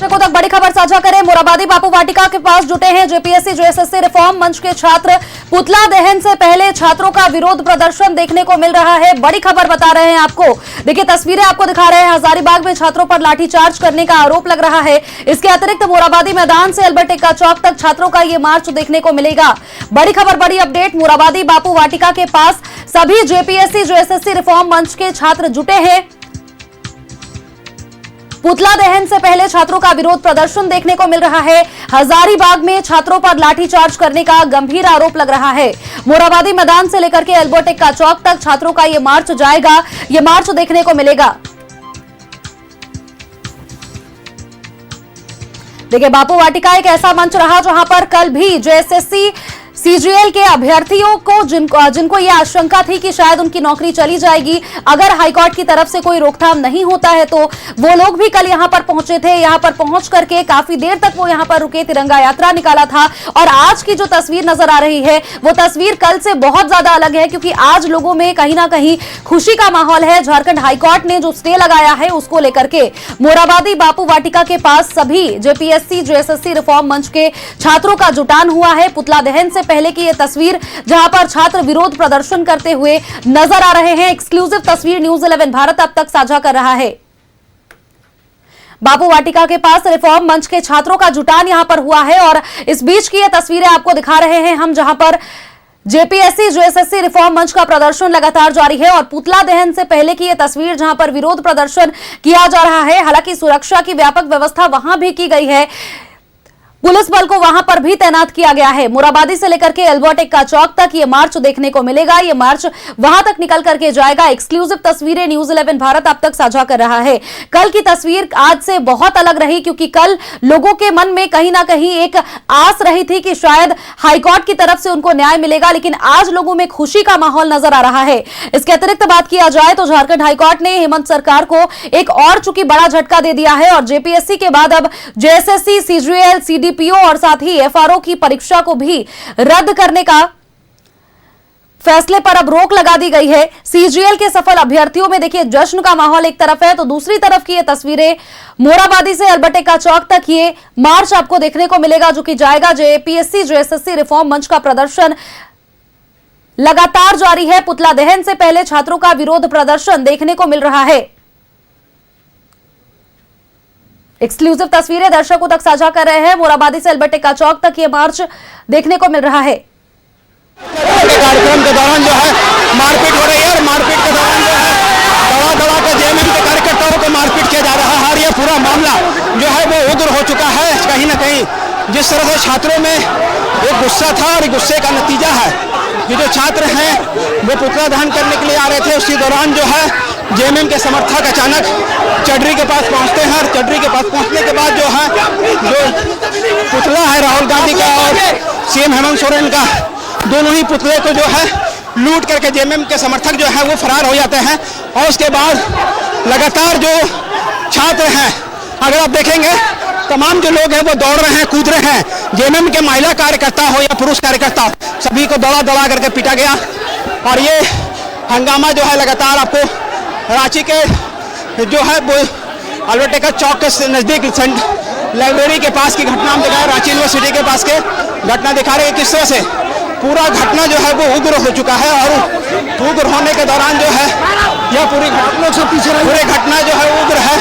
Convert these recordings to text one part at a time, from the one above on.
दर्शकों तक बड़ी खबर साझा करें। मोराबादी बापू वाटिका के पास जुटे हैं जेपीएससी जेएसएससी रिफॉर्म मंच के छात्र। पुतला दहन से पहले छात्रों का विरोध प्रदर्शन देखने को मिल रहा है। बड़ी खबर बता रहे हैं आपको। देखिए तस्वीरें आपको दिखा रहे हैं। हजारीबाग में छात्रों पर लाठीचार्ज करने का आरोप लग रहा है। इसके अतिरिक्त मोराबादी मैदान से अल्बर्ट एक्का चौक तक छात्रों का ये मार्च देखने को मिलेगा। बड़ी खबर, बड़ी अपडेट। मोराबादी बापू वाटिका के पास सभी जेपीएससी जेएसएससी रिफॉर्म मंच के छात्र जुटे हैं। पुतला दहन से पहले छात्रों का विरोध प्रदर्शन देखने को मिल रहा है। हजारीबाग में छात्रों पर लाठीचार्ज करने का गंभीर आरोप लग रहा है। मोराबादी मैदान से लेकर के अल्बर्ट एक्का चौक तक छात्रों का ये मार्च जाएगा। ये मार्च देखने को मिलेगा। देखिए बापू वाटिका एक ऐसा मंच रहा जहां पर कल भी जेएसएससी सीजीएल के अभ्यर्थियों को जिनको ये आशंका थी कि शायद उनकी नौकरी चली जाएगी अगर हाईकोर्ट की तरफ से कोई रोकथाम नहीं होता है, तो वो लोग भी कल यहां पर पहुंचे थे। यहां पर पहुंच करके काफी देर तक वो यहां पर रुके, तिरंगा यात्रा निकाला था। और आज की जो तस्वीर नजर आ रही है वो तस्वीर कल से बहुत ज्यादा अलग है, क्योंकि आज लोगों में कहीं ना कहीं खुशी का माहौल है। झारखंड हाईकोर्ट ने जो स्टे लगाया है उसको लेकर के मोराबादी बापू वाटिका के पास सभी जेपीएससी जेएसएससी रिफॉर्म मंच के छात्रों का जुटान हुआ है। पुतला दहन से पहले की यह तस्वीर जहां पर छात्र विरोध प्रदर्शन करते हुए नजर आ रहे हैं। एक्सक्लूसिव तस्वीर न्यूज 11 भारत अब तक साझा कर रहा है। बापू वाटिका के पास रिफॉर्म मंच के छात्रों का जुटान यहां पर हुआ है और इस बीच की यह तस्वीरें आपको दिखा रहे हैं हम, जहां पर जेपीएससी जेएसएससी रिफॉर्म मंच का प्रदर्शन लगातार जारी है। और पुतला दहन से पहले की यह तस्वीर जहां पर विरोध प्रदर्शन किया जा रहा है। हालांकि सुरक्षा की व्यापक व्यवस्था वहां भी की गई है। पुलिस बल को वहां पर भी तैनात किया गया है। मोराबादी से लेकर के अल्बर्ट एक्का चौक तक ये मार्च देखने को मिलेगा। ये मार्च वहां तक निकल करके जाएगा। एक्सक्लूसिव तस्वीरें न्यूज 11 भारत अब तक साझा कर रहा है। कल की तस्वीर आज से बहुत अलग रही, क्योंकि कल लोगों के मन में कहीं ना कहीं एक आस रही थी कि शायद हाईकोर्ट की तरफ से उनको न्याय मिलेगा, लेकिन आज लोगों में खुशी का माहौल नजर आ रहा है। इसके अतिरिक्त बात किया जाए तो झारखंड हाईकोर्ट ने हेमंत सरकार को एक और चूंकि बड़ा झटका दे दिया है और जेपीएससी के बाद अब जेएसएससी, सीजीएल, सीडीपीओ और साथ ही एफआरओ की परीक्षा को भी रद्द करने का फैसले पर अब रोक लगा दी गई है। सीजीएल के सफल अभ्यर्थियों में देखिए जश्न का माहौल एक तरफ है, तो दूसरी तरफ की ये तस्वीरें मोराबादी से अल्बर्ट एक्का चौक तक ये मार्च आपको देखने को मिलेगा, जो कि जाएगा। जेपीएससी जेएसएससी रिफॉर्म मंच का प्रदर्शन लगातार जारी है। पुतला दहन से पहले छात्रों का विरोध प्रदर्शन देखने को मिल रहा है। एक्सक्लूसिव तस्वीरें दर्शकों तक साझा कर रहे हैं। मोराबादी से अल्बर्ट एक्का चौक तक ये मार्च देखने को मिल रहा है। कार्यक्रम के दौरान जो है मारपीट हो रही है और मारपीट के दौरान जो है दवा के जेएमएम के कार्यकर्ताओं को मारपीट किया जा रहा है। और ये पूरा मामला जो है वो उग्र हो चुका है। कहीं ना कहीं जिस तरह से छात्रों में एक गुस्सा था और गुस्से का नतीजा है कि जो छात्र हैं वो पुतला दहन करने के लिए आ रहे थे, उसी दौरान जो है जेएमएम के समर्थक अचानक चड्डी के पास पहुंचते हैं और चड्डी के पास पहुंचने के बाद जो है जो पुतला है राहुल गांधी का और सीएम हेमंत सोरेन का, दोनों ही पुतले को जो है लूट करके जेएमएम के समर्थक जो है वो फरार हो जाते हैं। और उसके बाद लगातार जो छात्र हैं, अगर आप देखेंगे तमाम जो लोग हैं वो दौड़ रहे हैं, कूद रहे हैं। जेएमएम के महिला कार्यकर्ता हो या पुरुष कार्यकर्ता, सभी को दौड़ा दौड़ा करके पीटा गया। और ये हंगामा जो है लगातार आपको रांची के जो है वो अल्बर्ट एक्का चौक के नजदीक लाइब्रेरी के पास की घटना हम दिखा रहे हैं। रांची यूनिवर्सिटी के पास के घटना दिखा रहे हैं किस तरह से पूरा घटना जो है वो उग्र हो चुका है। और उग्र होने के दौरान जो है यह पूरी घटना जो है उग्र है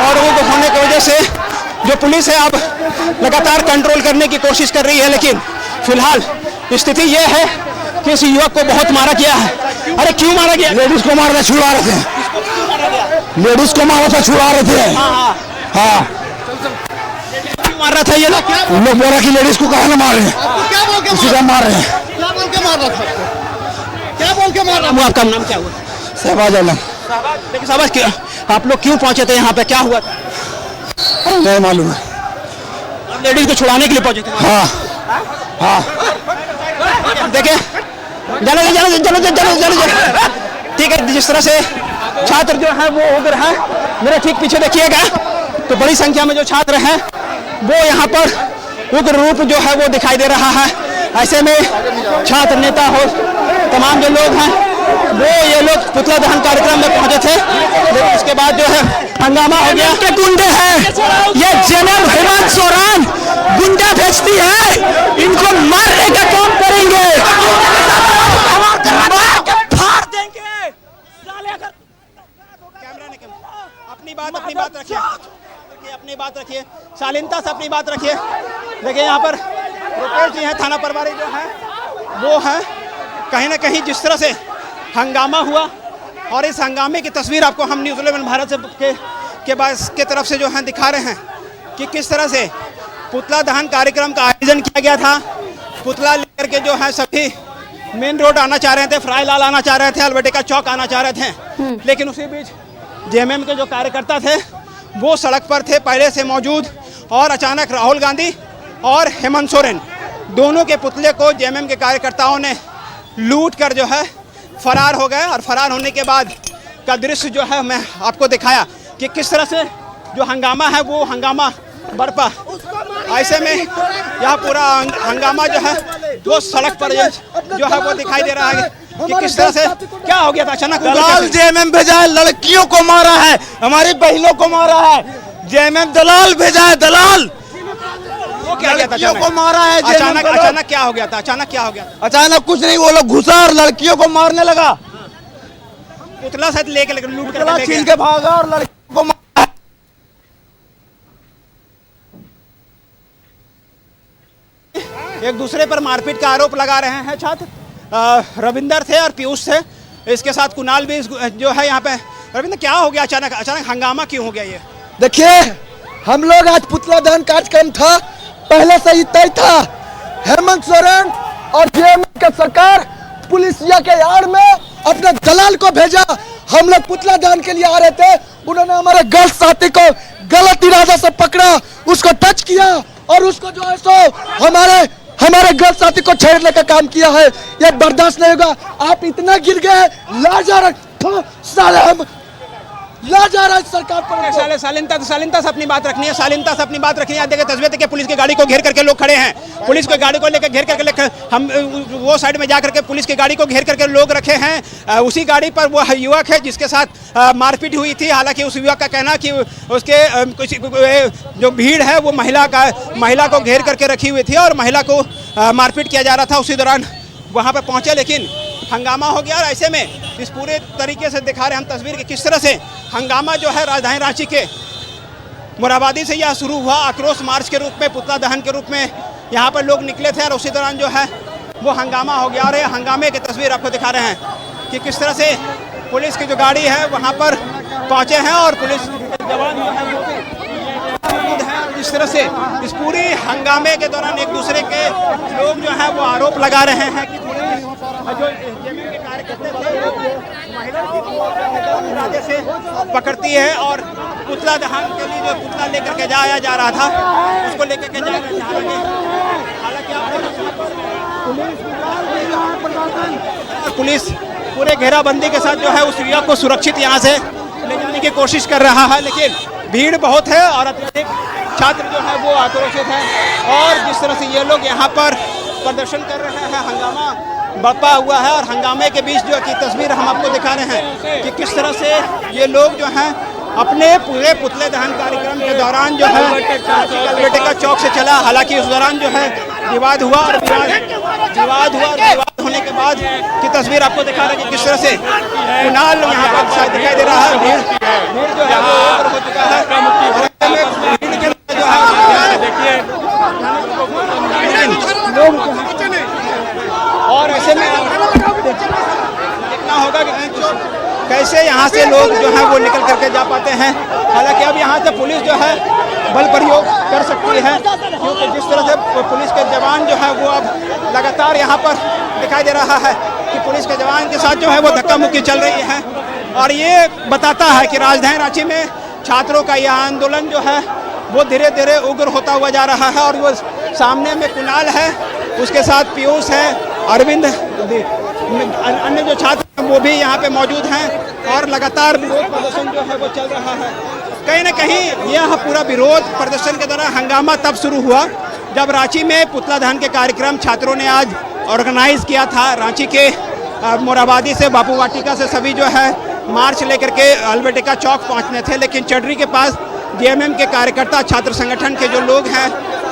और उग्र होने की वजह से जो पुलिस है अब लगातार कंट्रोल करने की कोशिश कर रही है। लेकिन फिलहाल स्थिति यह है कि इस युवक को बहुत मारा गया है। अरे क्यों मारा गया? लेडीज को मारना छुड़ा रहे थे, लेडीज को मारा था, छुड़ा रहे थे। हाँ क्यों मार रहा था ये लोग? उन लोग बोला कि लेडीज को कहा ना मार रहे हैं, उसी का मार रहे हैं। क्या बोल के मार रहा था? क्या बोल के मार रहा था? आपका नाम क्या हुआ? शहबाज आलम। लेकिन शहबाज, आप लोग क्यों पहुंचे थे यहाँ पे? क्या हुआ था? नहीं मालूम है। लेडीज को छुड़ाने के लिए पहुंचे थे? हाँ हाँ देखिए ठीक है, जिस तरह से छात्र जो है वो उग्र है, मेरे ठीक पीछे देखिएगा तो बड़ी संख्या में जो छात्र हैं वो यहाँ पर उग्र रूप जो है वो दिखाई दे रहा है। ऐसे में छात्र नेता हो तमाम जो लोग हैं वो ये लोग पुतला दहन कार्यक्रम में पहुंचे थे, लेकिन उसके बाद जो है हंगामा हो गया। के गुंडे हैं, ये जनरल अपनी बात रखिए, शालीनता से अपनी बात रखिए। देखिए यहाँ पर रुपेश जी हैं, थाना प्रभारी जो है वो हैं। कहीं ना कहीं जिस तरह से हंगामा हुआ और इस हंगामे की तस्वीर आपको हम न्यूज़ 11 भारत से के तरफ से जो है दिखा रहे हैं कि किस तरह से पुतला दहन कार्यक्रम का आयोजन किया गया था। पुतला लेकर के जो है सभी मेन रोड आना चाह रहे थे, फ्राईलाल आना चाह रहे थे, अल्बर्टिका चौक आना चाह रहे थे, लेकिन उसी बीच जेएमएम के जो कार्यकर्ता थे वो सड़क पर थे पहले से मौजूद, और अचानक राहुल गांधी और हेमंत सोरेन दोनों के पुतले को जेएमएम के कार्यकर्ताओं ने लूट कर जो है फरार हो गए। और फरार होने के बाद का दृश्य जो है मैं आपको दिखाया कि किस तरह से जो हंगामा है वो हंगामा बरपा। ऐसे में यह पूरा हंगामा जो है वो सड़क पर जो है वो दिखाई दे रहा है कि किस तरह से क्या हो गया था अचानक। दलाल जेएमएम भेजा है, लड़कियों को मारा है, हमारी बहनों को मारा है। जेएमएम दलाल भेजा है, दलाल वो क्या गया था लड़कियों को मारा है। अचानक क्या हो गया था? अचानक क्या हो गया? अचानक कुछ नहीं, वो लोग घुसा और लड़कियों को मारने लगा। पुतला से लेके लूट पुतला कर छीन के भागा और लड़कियों को मारा। एक दूसरे पर मारपीट का आरोप लगा रहे हैं छात्र। रविंदर थे और पीयूष थे, इसके साथ कुणाल भी जो है यहाँ पे। रविंदर क्या हो गया अचानक हंगामा क्यों हो गया ये? देखिए, हम लोग आज पुतला दहन कार्यक्रम था, पहले से ही तय था। हेमंत सोरेन और जेएमएम की सरकार पुलिसिया के आड़ में अपने दलाल को भेजा। हम लोग पुतला दहन के लिए आ रहे थे, उन्होंने हमारे गर्ल साथी को गलत इरादा से पकड़ा, उसको टच किया और उसको जो है सो हमारे गर्ल साथी को छेड़ने का काम किया है। ये बर्दाश्त नहीं होगा। आप इतना गिर गए, लाचार सरकार पर। शालीनता से अपनी बात रखनी है, शालीनता से अपनी बात रखनी है। देखिए तस्वीर देखिए, पुलिस की गाड़ी को घेर करके लोग खड़े हैं, पुलिस की गाड़ी को लेकर घेर करके हम वो साइड में जा करके पुलिस की गाड़ी को घेर करके लोग रखे हैं। उसी गाड़ी पर वो युवक है जिसके साथ मारपीट हुई थी। हालांकि उस युवक का कहना कि उसके कुछ जो भीड़ है वो महिला को घेर करके रखी हुई थी और महिला को मारपीट किया जा रहा था। उसी दौरान वहाँ पर पहुँचे, लेकिन हंगामा हो गया। और ऐसे में इस पूरे तरीके से दिखा रहे हैं हम तस्वीर कि किस तरह से हंगामा जो है राजधानी रांची के मोरहाबादी से यह शुरू हुआ। आक्रोश मार्च के रूप में, पुतला दहन के रूप में यहाँ पर लोग निकले थे और उसी दौरान जो है वो हंगामा हो गया। और ये हंगामे की तस्वीर आपको दिखा रहे हैं कि किस तरह से पुलिस की जो गाड़ी है वहाँ पर पहुँचे हैं और पुलिस जवान जो है वो मौजूद हैं। जिस तरह से इस पूरी हंगामे के दौरान एक दूसरे के लोग जो है वो आरोप लगा रहे हैं कि जो जेएमएम के कार्यकर्ता थे महिला को इरादे से पकड़ती है और पुतला दहन के लिए जो पुतला लेकर के जाया जा रहा था उसको लेकर के जाया जा रहा है। हालांकि पुलिस पूरे घेराबंदी के साथ जो है उस युवक को सुरक्षित यहाँ से ले जाने की कोशिश कर रहा है, लेकिन भीड़ बहुत है और अत्यधिक छात्र जो है वो आक्रोशित है। और जिस तरह से ये लोग यहाँ पर प्रदर्शन कर रहे हैं, हंगामा बरपा हुआ है और हंगामे के बीच जो की तस्वीर हम आपको दिखा रहे हैं कि किस तरह से ये लोग जो हैं अपने पूरे पुतले दहन कार्यक्रम के दौरान जो है अल्बर्टिका चौक से चला। हालांकि उस दौरान जो है विवाद हुआ और विवाद होने के बाद की तस्वीर आपको दिखा रहे हैं कि किस तरह से कुणाल यहाँ पर शायद दिखाई दे रहा है। भीड़ जो है वो ओवर हो चुका है और ऐसे में देखना होगा कि कैसे यहाँ से लोग जो है वो निकल करके जा पाते हैं। हालांकि अब यहाँ से पुलिस जो है बल प्रयोग कर सकती है, क्योंकि जिस तरह से पुलिस के जवान जो है वो अब लगातार यहाँ पर दिखाई दे रहा है कि पुलिस के जवान के साथ जो है वो धक्का मुक्की चल रही है। और ये बताता है कि राजधानी रांची में छात्रों का यह आंदोलन जो है वो धीरे धीरे उग्र होता हुआ जा रहा है। और वो सामने में कुणाल है, उसके साथ पीयूष है, अरविंद, अन्य जो छात्र हैं वो भी यहाँ पे मौजूद हैं और लगातार विरोध प्रदर्शन जो है वो चल रहा है। कहीं ना कहीं यह पूरा विरोध प्रदर्शन के दौरान हंगामा तब शुरू हुआ जब रांची में पुतला दहन के कार्यक्रम छात्रों ने आज ऑर्गेनाइज किया था। रांची के मोरहाबादी से, बापू वाटिका से सभी जो है मार्च लेकर के अल्बर्टिका चौक पहुँचने थे, लेकिन चडरी के पास जेएमएम के कार्यकर्ता, छात्र संगठन के जो लोग हैं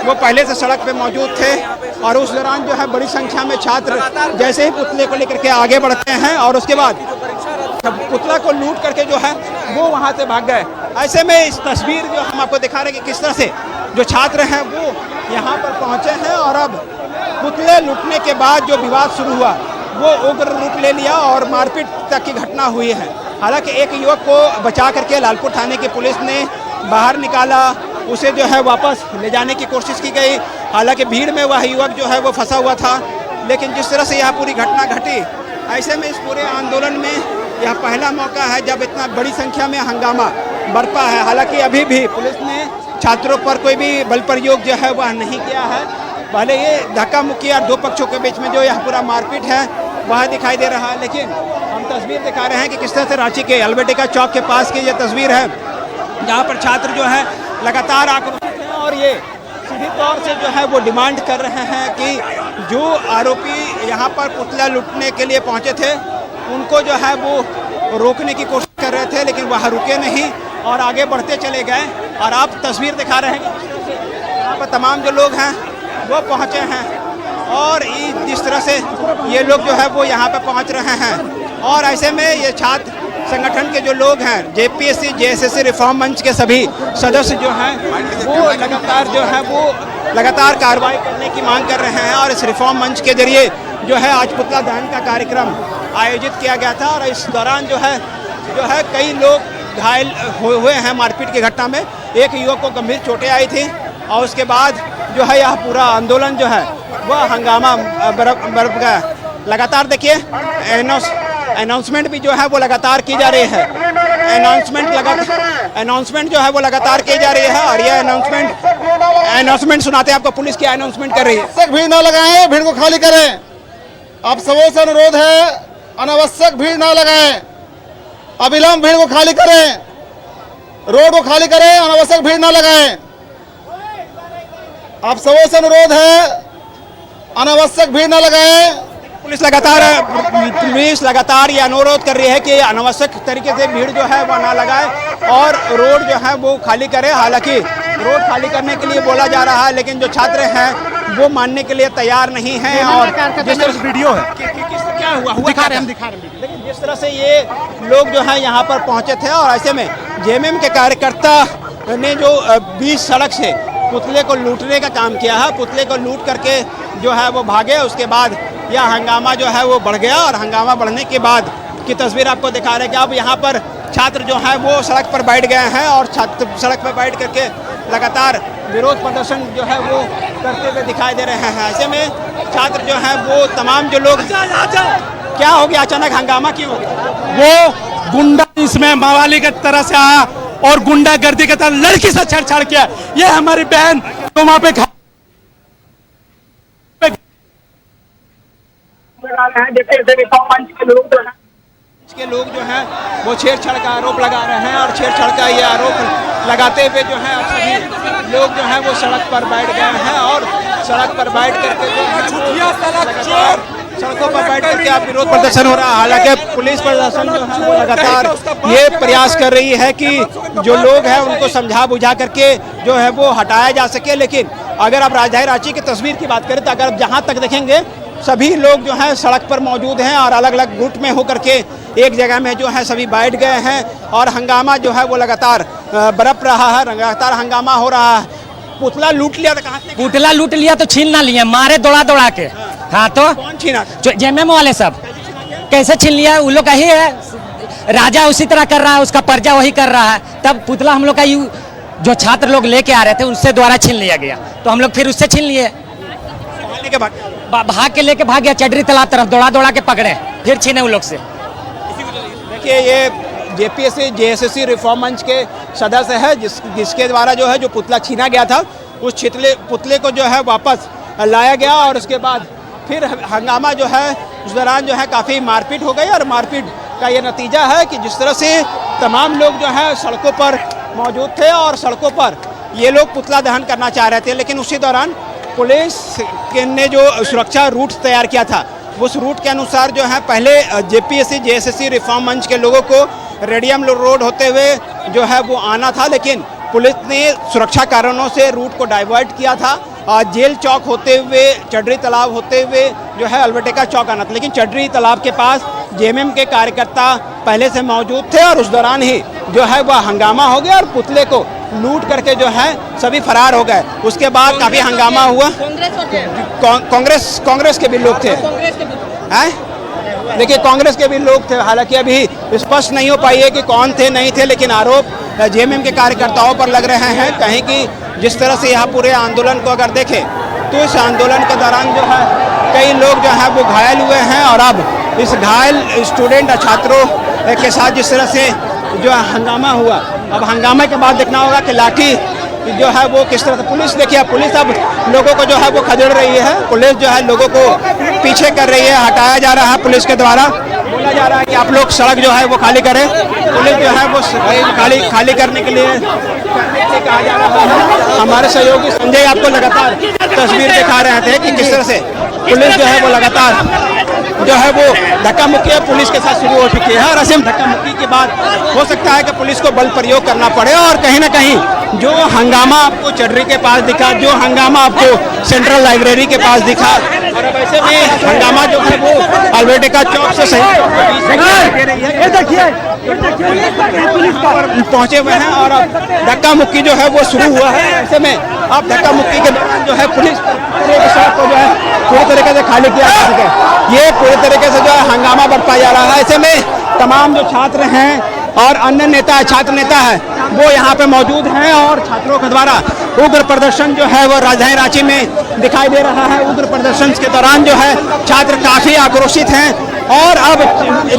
वो पहले से सड़क पे मौजूद थे। और उस दौरान जो है बड़ी संख्या में छात्र जैसे ही पुतले को लेकर के आगे बढ़ते हैं और उसके बाद पुतला को लूट करके जो है वो वहाँ से भाग गए। ऐसे में इस तस्वीर जो हम आपको दिखा रहे हैं कि किस तरह से जो छात्र हैं वो यहाँ पर पहुँचे हैं और अब पुतले लूटने के बाद जो विवाद शुरू हुआ वो उग्र रूप ले लिया और मारपीट तक की घटना हुई है। हालांकि एक युवक को बचा करके लालपुर थाने की पुलिस ने बाहर निकाला, उसे जो है वापस ले जाने की कोशिश की गई। हालांकि भीड़ में वह युवक जो है वो फंसा हुआ था, लेकिन जिस तरह से यह पूरी घटना घटी, ऐसे में इस पूरे आंदोलन में यह पहला मौका है जब इतना बड़ी संख्या में हंगामा बरपा है। हालांकि अभी भी पुलिस ने छात्रों पर कोई भी बल प्रयोग जो है वह नहीं किया है। पहले ये धक्का मुक्की और दो पक्षों के बीच में जो यह पूरा मारपीट है वह दिखाई दे रहा है, लेकिन हम तस्वीर दिखा रहे हैं कि किस तरह से रांची के अल्बर्टिका चौक के पास की ये तस्वीर है जहाँ पर छात्र जो है लगातार आक्रोशित हैं और ये सीधी तौर से जो है वो डिमांड कर रहे हैं कि जो आरोपी यहाँ पर पुतला लूटने के लिए पहुँचे थे उनको जो है वो रोकने की कोशिश कर रहे थे, लेकिन वह रुके नहीं और आगे बढ़ते चले गए। और आप तस्वीर दिखा रहे हैं कि यहाँ पर तमाम जो लोग हैं वो पहुँचे हैं और जिस तरह से ये लोग जो है वो यहाँ पर पहुँच रहे हैं। और ऐसे में ये छात्र संगठन के जो लोग हैं, जेपीएससी जेएसएससी रिफॉर्म मंच के सभी सदस्य जो हैं वो लगातार कार्रवाई करने की मांग कर रहे हैं। और इस रिफॉर्म मंच के जरिए जो है आज पुतला दहन का कार्यक्रम आयोजित किया गया था और इस दौरान जो है कई लोग घायल हुए हैं मारपीट की घटना में। एक युवक को गंभीर चोटें आई थी और उसके बाद जो है यह पूरा आंदोलन जो है वह हंगामा बरप गया। लगातार देखिए अनाउंसमेंट भी जो है वो लगातार की जा रही है। अनाउंसमेंट जो है वो लगातार की जा रही है और ये अनाउंसमेंट सुनाते हैं आपको पुलिस क्या अनाउंसमेंट कर रही है। अनावश्यक भीड़ ना लगाएं, भीड़ को खाली करें। आप सबों से अनुरोध है, अनावश्यक भीड़ ना लगाएं, अविलंब भीड़ को खाली करें, रोड को खाली करें, अनावश्यक भीड़ ना लगाएं। आप सबों से अनुरोध है, अनावश्यक भीड़ ना लगाएं। पुलिस लगातार ये अनुरोध कर रही है कि अनावश्यक तरीके से भीड़ जो है वह ना लगाए और रोड जो है वो खाली करे। हालांकि रोड खाली करने के लिए बोला जा रहा है, लेकिन जो छात्र हैं वो मानने के लिए तैयार नहीं हैं। और जिस तरह से वीडियो है क्या हुआ दिखा रहे हैं, लेकिन जिस तरह से ये लोग जो है यहाँ पर पहुँचे थे और ऐसे में जेएमएम के कार्यकर्ता ने जो बीच सड़क से पुतले को लूटने का काम किया है, पुतले को लूट करके जो है वो भागे। उसके बाद यह हंगामा जो है वो बढ़ गया और हंगामा बढ़ने के बाद की तस्वीर आपको दिखा रहे हैं कि अब यहाँ पर छात्र जो हैं वो सड़क पर बैठ गए हैं और छात्र सड़क पर बैठ करके लगातार विरोध प्रदर्शन जो है वो करते हुए दिखाई दे रहे हैं। ऐसे में छात्र जो हैं वो तमाम जो लोग क्या हो गया, अचानक हंगामा क्यों हो गया? वो गुंडा इसमें मवाली की तरह से आया और गुंडागर्दी के तरह लड़की से छेड़छाड़ किया। ये हमारी बहन तो वहाँ पे के लोग जो हैं वो छेड़छाड़ का आरोप लगा रहे हैं और छेड़छाड़ का ये आरोप लगाते हुए जो है सभी लोग जो हैं वो सड़क पर बैठ गए हैं और सड़क पर बैठ करके सड़कों पर बैठ करके आप विरोध प्रदर्शन हो रहा है। हालांकि पुलिस प्रशासन जो है वो लगातार ये प्रयास कर रही है कि जो लोग हैं उनको समझा बुझा करके जो है वो हटाया जा सके। लेकिन अगर आप राजधानी रांची की तस्वीर की बात करें तो अगर जहाँ तक देखेंगे सभी लोग जो हैं सड़क पर मौजूद हैं और अलग अलग गुट में होकर के एक जगह में जो है सभी बैठ गए हैं और हंगामा जो है वो लगातार बरप रहा है, लगातार हंगामा हो रहा है। पुतला लूट लिया था, कहाँ से पुतला लूट लिया तो छीन ना लिया, मारे दौड़ा दौड़ा के। हाँ तो कौन छीना? जेएमएम वाले सब कैसे छीन लिया? उन लोग का ही है, राजा उसी तरह कर रहा है, उसका पर्जा वही कर रहा है। तब पुतला हम लोग का जो छात्र लोग लेके आ रहे थे उनसे द्वारा छीन लिया गया, तो हम लोग फिर उससे छीन लिए। भाग के लेके भाग गया चडरी तालाब तरफ, दौड़ा दौड़ा के पकड़े, फिर छीने उन लोग से। देखिए ये जेपीएससी जेएसएससी रिफॉर्म मंच के सदस्य है जिसके द्वारा जो है जो पुतला छीना गया था उस पुतले को जो है वापस लाया गया और उसके बाद फिर हंगामा जो है उस दौरान जो है काफ़ी मारपीट हो गई। और मारपीट का ये नतीजा है कि जिस तरह से तमाम लोग जो है सड़कों पर मौजूद थे और सड़कों पर ये लोग पुतला दहन करना चाह रहे थे, लेकिन उसी दौरान पुलिस ने जो सुरक्षा रूट तैयार किया था उस रूट के अनुसार जो है पहले जेपीएससी जेएसएससी रिफॉर्म मंच के लोगों को रेडियम रोड होते हुए जो है वो आना था, लेकिन पुलिस ने सुरक्षा कारणों से रूट को डाइवर्ट किया था। जेल चौक होते हुए चडरी तालाब होते हुए जो है अल्बर्टिका चौक आना था, लेकिन चडरी तालाब के पास जेएमएम के कार्यकर्ता पहले से मौजूद थे और उस दौरान ही जो है वह हंगामा हो गया और पुतले को लूट करके जो है सभी फरार हो गए। उसके बाद काफी हंगामा हुआ। कांग्रेस के भी लोग थे, हैं? देखिए कांग्रेस के भी लोग थे, हालांकि अभी स्पष्ट नहीं हो पाई है कि कौन थे नहीं थे, लेकिन आरोप जेएमएम के कार्यकर्ताओं पर लग रहे हैं। कहीं कि जिस तरह से यहाँ पूरे आंदोलन को अगर देखें तो इस आंदोलन के दौरान जो है कई लोग जो है वो घायल हुए हैं और अब इस घायल स्टूडेंट और छात्रों के साथ जिस तरह से जो हंगामा हुआ, अब हंगामे के बाद देखना होगा कि लाठी जो है वो किस तरह से, पुलिस देखिए पुलिस अब लोगों को जो है वो खदेड़ रही है, पुलिस जो है लोगों को पीछे कर रही है, हटाया जा रहा है पुलिस के द्वारा, बोला जा रहा है कि आप लोग सड़क जो है वो खाली करें। पुलिस जो है वो खाली करने के लिए कहा जा रहा है। हमारे सहयोगी संजय आपको लगातार तस्वीर दिखा रहे थे कि किस तरह से पुलिस जो है वो लगातार जो है वो धक्का मुक्की पुलिस के साथ शुरू हो चुकी है और ऐसे धक्का मुक्की के बाद हो सकता है कि पुलिस को बल प्रयोग करना पड़े। और कहीं ना कहीं जो हंगामा आपको चड्री के पास दिखा, जो हंगामा आपको सेंट्रल लाइब्रेरी के पास दिखा, और अब ऐसे में हंगामा जो है वो अल्बर्टिका चौक से सही पहुंचे हुए हैं और अब धक्का मुक्की जो है वो शुरू हुआ है। ऐसे में अब धक्का मुक्की के दौरान जो है पुलिस सड़क को जो है पूरी तरीके से खाली किया जा सके, ये पूरी तरीके से जो है हंगामा बरपाया जा रहा है। ऐसे में तमाम जो छात्र हैं और अन्य नेता छात्र नेता है वो यहाँ पे मौजूद हैं और छात्रों के द्वारा उग्र प्रदर्शन जो है वो राजधानी रांची में दिखाई दे रहा है। उग्र प्रदर्शन के दौरान जो है छात्र काफी आक्रोशित हैं और अब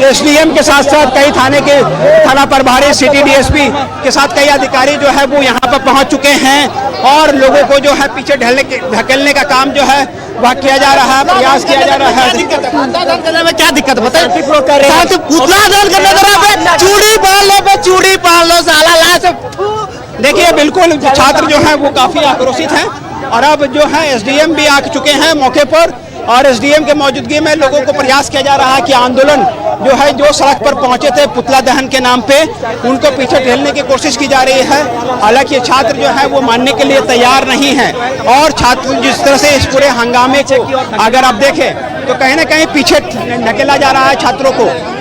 एसडीएम के साथ साथ कई थाना प्रभारी, सिटी डीएसपी के साथ कई अधिकारी जो है वो यहाँ पर पहुँच चुके हैं और लोगों को जो है पीछे ढकेलने का काम जो है वह किया जा रहा है, प्रयास किया जा रहा है। करने में क्या दिक्कत बताए? पुतला दहन करने चूड़ी पाल लो साला ला से। देखिए बिल्कुल छात्र जो है वो काफी आक्रोशित हैं और अब जो है एसडीएम भी आ चुके हैं मौके पर और एसडीएम के मौजूदगी में लोगों को प्रयास किया जा रहा है कि आंदोलन जो है जो सड़क पर पहुंचे थे पुतला दहन के नाम पे उनको पीछे ढेलने की कोशिश की जा रही है। हालांकि छात्र जो है वो मानने के लिए तैयार नहीं है और छात्र जिस तरह से इस पूरे हंगामे को अगर आप देखें तो कहीं ना कहीं पीछे ढकेला जा रहा है।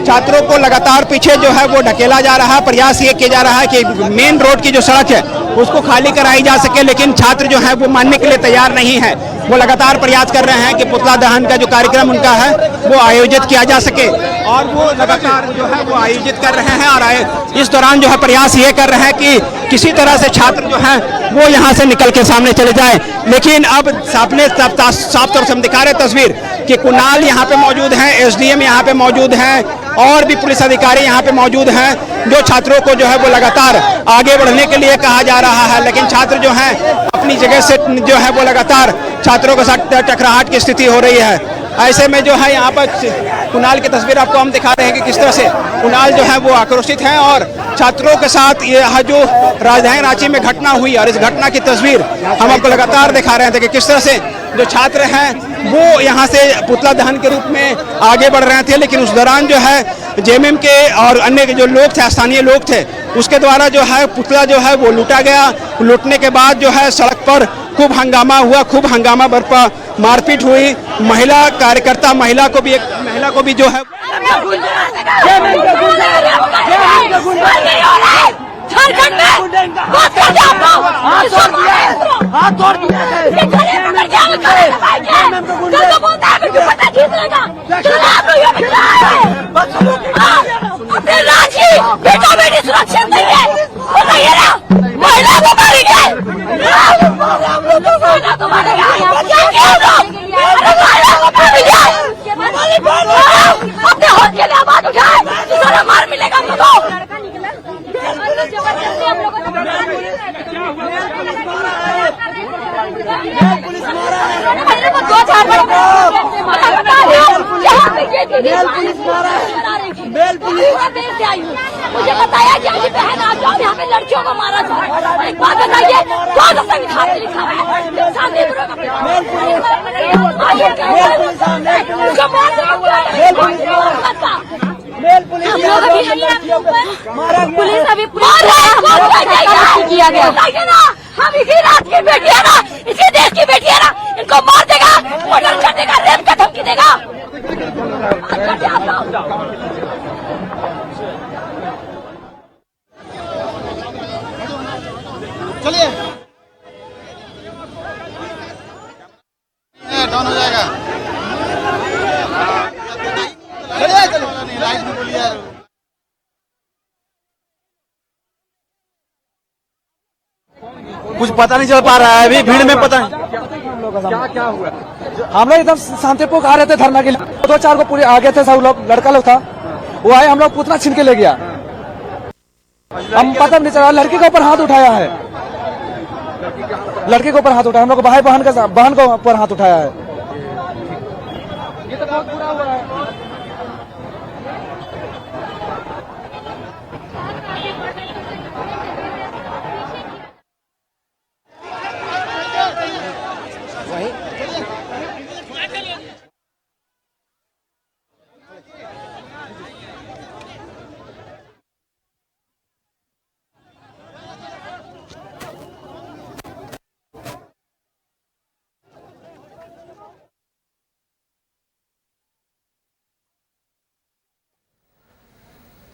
छात्रों को लगातार पीछे जो है वो ढकेला जा रहा है। प्रयास ये किया जा रहा है कि मेन रोड की जो सड़क है उसको खाली कराई जा सके, लेकिन छात्र जो है वो मानने के लिए तैयार नहीं है। वो लगातार प्रयास कर रहे हैं कि पुतला दहन का जो कार्यक्रम उनका है वो आयोजित किया जा सके और वो लगातार जो है वो आयोजित कर रहे हैं और इस दौरान जो है प्रयास ये कर रहे हैं कि किसी तरह से छात्र जो है वो यहाँ से निकल के सामने चले जाए। लेकिन अब साफ तौर से हम दिखा रहे तस्वीर कि कुणाल यहाँ पे मौजूद हैं, एसडीएम यहाँ पे मौजूद हैं और भी पुलिस अधिकारी यहाँ पे मौजूद हैं जो छात्रों को जो है वो लगातार आगे बढ़ने के लिए कहा जा रहा है। लेकिन छात्र जो हैं अपनी जगह से जो है वो लगातार छात्रों के साथ टकराहट की स्थिति हो रही है। ऐसे में जो है यहाँ पर कुणाल की तस्वीर आपको हम दिखा रहे हैं कि किस तरह से कुणाल जो है वो आक्रोशित हैं और छात्रों के साथ यह जो राजधानी रांची में घटना हुई और इस घटना की तस्वीर हम आपको लगातार दिखा रहे थे कि किस तरह से जो छात्र हैं वो यहाँ से पुतला दहन के रूप में आगे बढ़ रहे थे। लेकिन उस दौरान जो है जेएमएम के और अन्य जो लोग थे, स्थानीय लोग थे, उसके द्वारा जो है पुतला जो है वो लूटा गया। लूटने के बाद जो है सड़क पर खूब हंगामा हुआ, खूब हंगामा बरपा, मारपीट हुई। महिला कार्यकर्ता महिला को भी जो है सुरक्षित नहीं है, महिला को मारेंगे, अपने हाथ के लिए आवाज उठाए, मार मिलेगा मुझे बताया कि अभी बहन आ जाओ यहाँ पे लड़कियों को मारा जाए। एक बात बताइए, कौन सा लिखा लिखा है? पुलिस अभी किया गया ना, हम इसी रात की बेटी है ना, इसी देश की बेटी है ना, इनको मार देगा, मर्डर कर देगा, रेप का धमकी देगा। डाउन हो जाएगा। लाइट में बोलिए यार। कुछ पता नहीं चल पा रहा है अभी भीड़ में, पता नहीं क्या हुआ। हम लोग एकदम शांतिपूर्वक आ रहे थे धरना के लिए, 2-4 को पूरे आ गए थे, सब लोग लड़का लोग था, वो आए, हम लोग पुतला छीन के ले गया। हम पता नहीं चला, लड़की के ऊपर हाथ उठाया है, लड़के के ऊपर हाथ उठाया, हम लोग भाई बहन के ऊपर हाथ उठाया है। ये तो बहुत बुरा हुआ है।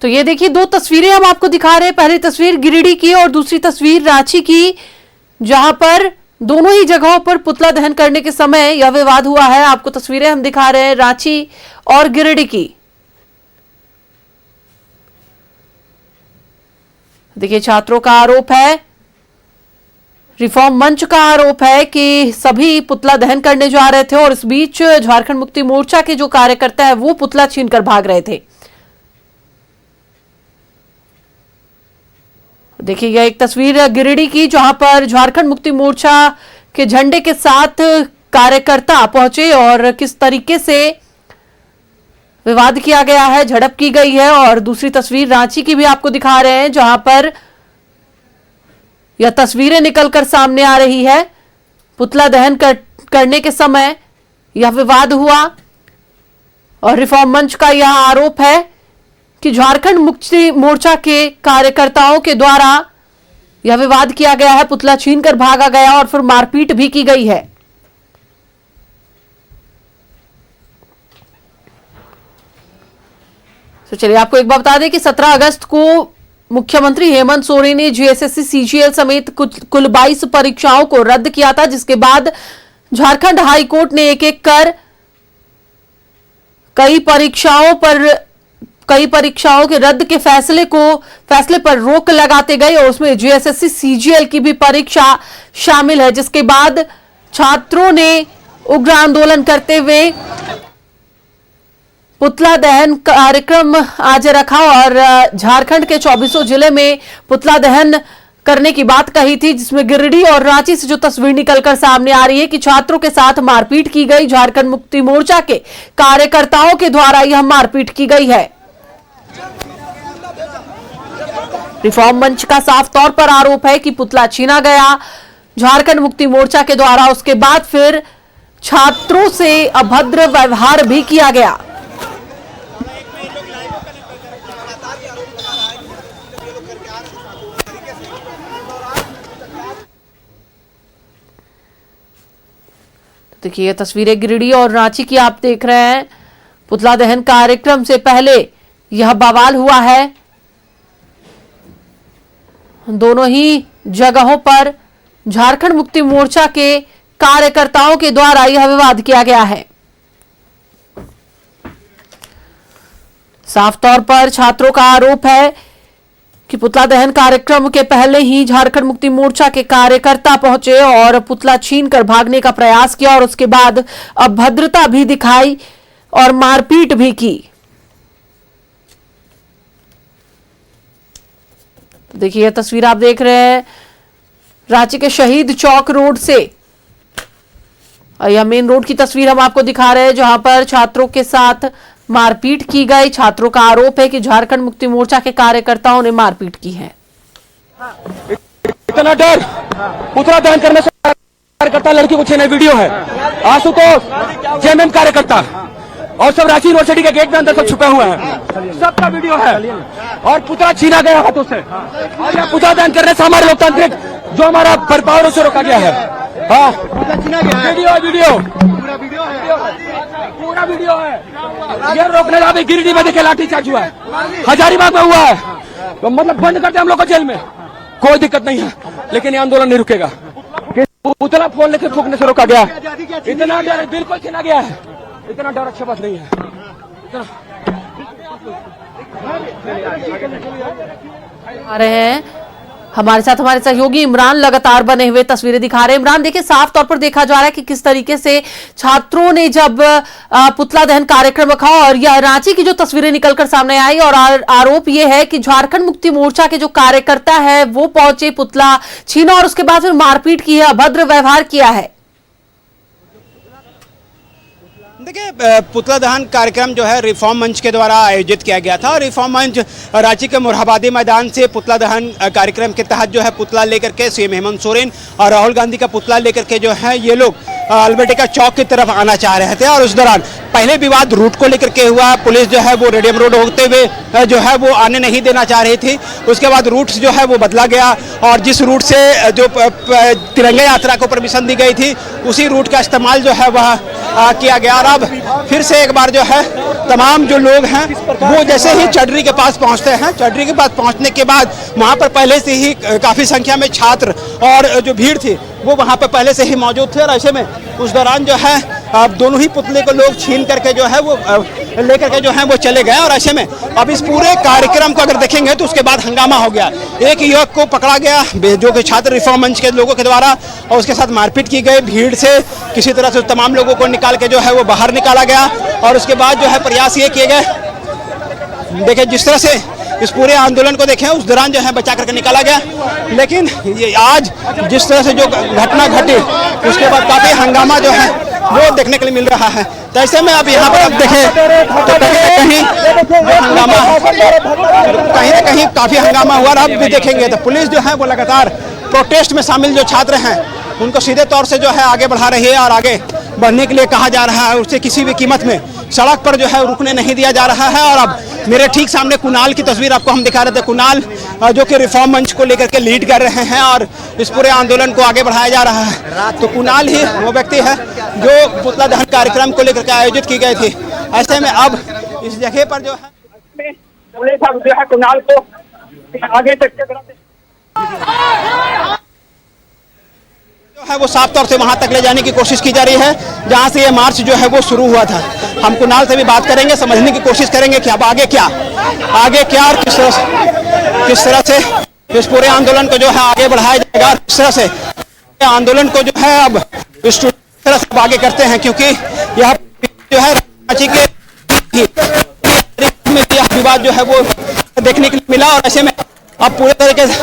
तो ये देखिए, दो तस्वीरें हम आपको दिखा रहे हैं। पहली तस्वीर गिरिडीह की और दूसरी तस्वीर रांची की, जहां पर दोनों ही जगहों पर पुतला दहन करने के समय यह विवाद हुआ है। आपको तस्वीरें हम दिखा रहे हैं रांची और गिरिडीह की। देखिए, छात्रों का आरोप है, रिफॉर्म मंच का आरोप है कि सभी पुतला दहन करने जा रहे थे और इस बीच झारखंड मुक्ति मोर्चा के जो कार्यकर्ता है वो पुतला छीनकर भाग रहे थे। देखिए, यह एक तस्वीर गिरिडीह की, जहां पर झारखंड मुक्ति मोर्चा के झंडे के साथ कार्यकर्ता पहुंचे और किस तरीके से विवाद किया गया है, झड़प की गई है। और दूसरी तस्वीर रांची की भी आपको दिखा रहे हैं, जहां पर यह तस्वीरें निकलकर सामने आ रही है। पुतला दहन करने के समय यह विवाद हुआ और रिफॉर्म मंच का यह आरोप है कि झारखंड मुक्ति मोर्चा के कार्यकर्ताओं के द्वारा यह विवाद किया गया है, पुतला छीनकर भागा गया और फिर मारपीट भी की गई है। तो चलिए आपको एक बात बता दें कि 17 अगस्त को मुख्यमंत्री हेमंत सोरेन ने जीएसएससी सीजीएल समेत कुल 22 परीक्षाओं को रद्द किया था, जिसके बाद झारखंड हाई कोर्ट ने एक एक कर कई परीक्षाओं के रद्द के फैसले पर रोक लगाते गए और उसमें जीएसएससी सीजीएल की भी परीक्षा शामिल है, जिसके बाद छात्रों ने उग्र आंदोलन करते हुए पुतला दहन कार्यक्रम आज रखा और झारखंड के 24 जिले में पुतला दहन करने की बात कही थी, जिसमें गिरिडीह और रांची से जो तस्वीर निकलकर सामने आ रही है कि छात्रों के साथ मारपीट की गई। झारखंड मुक्ति मोर्चा के कार्यकर्ताओं के द्वारा यह मारपीट की गई है। रिफॉर्म मंच का साफ तौर पर आरोप है कि पुतला छीना गया झारखंड मुक्ति मोर्चा के द्वारा, उसके बाद फिर छात्रों से अभद्र व्यवहार भी किया गया। देखिए, ये तस्वीरें गिरिडीह और रांची की आप देख रहे हैं। पुतला दहन कार्यक्रम से पहले यह बवाल हुआ है। दोनों ही जगहों पर झारखंड मुक्ति मोर्चा के कार्यकर्ताओं के द्वारा यह विवाद किया गया है। साफ तौर पर छात्रों का आरोप है कि पुतला दहन कार्यक्रम के पहले ही झारखंड मुक्ति मोर्चा के कार्यकर्ता पहुंचे और पुतला छीनकर भागने का प्रयास किया और उसके बाद अभद्रता भी दिखाई और मारपीट भी की। देखिए, यह तस्वीर आप देख रहे हैं रांची के शहीद चौक रोड से, यह मेन रोड की तस्वीर हम आपको दिखा रहे हैं, जहां पर छात्रों के साथ मारपीट की गई। छात्रों का आरोप है कि झारखंड मुक्ति मोर्चा के कार्यकर्ताओं ने मारपीट की है। इतना डर पुतला दहन करने से कार्यकर्ता लड़की को छीने, वीडियो है। आशुतोष जेएमएम कार्यकर्ता और सब रांची यूनिवर्सिटी के गेट में अंदर सब छुपे हुए हैं, सबका वीडियो है और पुतला छीना गया हाथों से। और यह पुतला दहन करने से हमारे लोकतांत्रिक जो हमारा बर्पाव से रोका गया है। हाँ, पूरा वीडियो है। ये रोकने का भी गिरिडीह में देखे लाठीचार्ज हुआ है, हजारीबाग में हुआ है, तो मतलब बंद करते हम लोग को जेल में, कोई दिक्कत नहीं है, लेकिन ये आंदोलन नहीं रुकेगा। पुतला फोन लेकर फूकने से रोका गया। इतना डर बिल्कुल छिना गया है, इतना डर अच्छी बात नहीं है। आ रहे हैं हमारे साथ हमारे सहयोगी इमरान लगातार बने हुए तस्वीरें दिखा रहे हैं। इमरान, देखिए साफ तौर पर देखा जा रहा है कि किस तरीके से छात्रों ने जब पुतला दहन कार्यक्रम रखा और यह रांची की जो तस्वीरें निकलकर सामने आई और आरोप यह है कि झारखंड मुक्ति मोर्चा के जो कार्यकर्ता है वो पहुंचे, पुतला छीना और उसके बाद फिर मारपीट की है, अभद्र व्यवहार किया है। देखिए, पुतला दहन कार्यक्रम जो है रिफॉर्म मंच के द्वारा आयोजित किया गया था और रिफॉर्म मंच रांची के मोरहाबादी मैदान से पुतला दहन कार्यक्रम के तहत जो है पुतला लेकर के सीएम हेमंत सोरेन और राहुल गांधी का पुतला लेकर के जो है ये लोग अल्बर्टिका चौक की तरफ आना चाह रहे थे। और उस दौरान पहले विवाद रूट को लेकर के हुआ, पुलिस जो है वो रेडियम रोड होते हुए जो है वो आने नहीं देना चाह रही थी। उसके बाद रूट जो है वो बदला गया और जिस रूट से जो तिरंगा यात्रा को परमिशन दी गई थी उसी रूट का इस्तेमाल जो है वह किया गया। और अब फिर से एक बार जो है तमाम जो लोग हैं वो जैसे ही चडरी के पास पहुंचते हैं, चडरी के पास पहुंचने के बाद वहां पर पहले से ही काफी संख्या में छात्र और जो भीड़ थी वो वहां पर पहले से ही मौजूद थे। और ऐसे में उस दौरान जो है दोनों ही पुतले को लोग छीन करके जो है वो लेकर के जो है वो चले गए। और ऐसे में अब इस पूरे कार्यक्रम को अगर देखेंगे तो उसके बाद हंगामा हो गया। एक युवक को पकड़ा गया जो कि छात्र रिफॉर्म मंच के लोगों के द्वारा और उसके साथ मारपीट की गई। भीड़ से किसी तरह से तमाम लोगों को निकाल के जो है वो बाहर निकाला गया और उसके बाद जो है प्रयास ये किए गए, देखिए जिस तरह से इस पूरे आंदोलन को देखें उस दौरान जो है बचा करके निकाला गया। लेकिन ये आज जिस तरह से जो घटना घटी उसके बाद काफी हंगामा जो है वो देखने के लिए मिल रहा है। तो ऐसे में अब यहाँ पर अब देखें तो कहीं हंगामा, कहीं ना कहीं काफी हंगामा हुआ। अब भी देखेंगे तो पुलिस जो है वो लगातार प्रोटेस्ट में शामिल जो छात्र हैं उनको सीधे तौर से जो है आगे बढ़ा रही है और आगे बढ़ने के लिए कहा जा रहा है। उससे किसी भी कीमत में सड़क पर जो है रुकने नहीं दिया जा रहा है। और अब मेरे ठीक सामने कुणाल की तस्वीर आपको हम दिखा रहे थे। कुणाल जो कि रिफॉर्म मंच को लेकर के लीड कर रहे हैं और इस पूरे आंदोलन को आगे बढ़ाया जा रहा है। तो कुणाल ही वो व्यक्ति है जो पुतला दहन कार्यक्रम को लेकर के आयोजित की गई थी। ऐसे में अब इस जगह पर जो है पुलिस अब जो है कुणाल को आगे तक है वो साफ तौर से वहां तक ले जाने की कोशिश की जा रही है जहां से ये मार्च जो है वो शुरू हुआ था। हम कुणाल से भी बात करेंगे, समझने की कोशिश करेंगे कि अब आगे क्या और किस तरह से इस पूरे आंदोलन को जो है आगे बढ़ाया जाएगा। किस तरह से आंदोलन को जो है अब इस तरह से आगे करते हैं, क्योंकि यह जो है रांची के में यह विवाद जो है वो देखने के लिए मिला। और ऐसे में अब पूरे तरीके से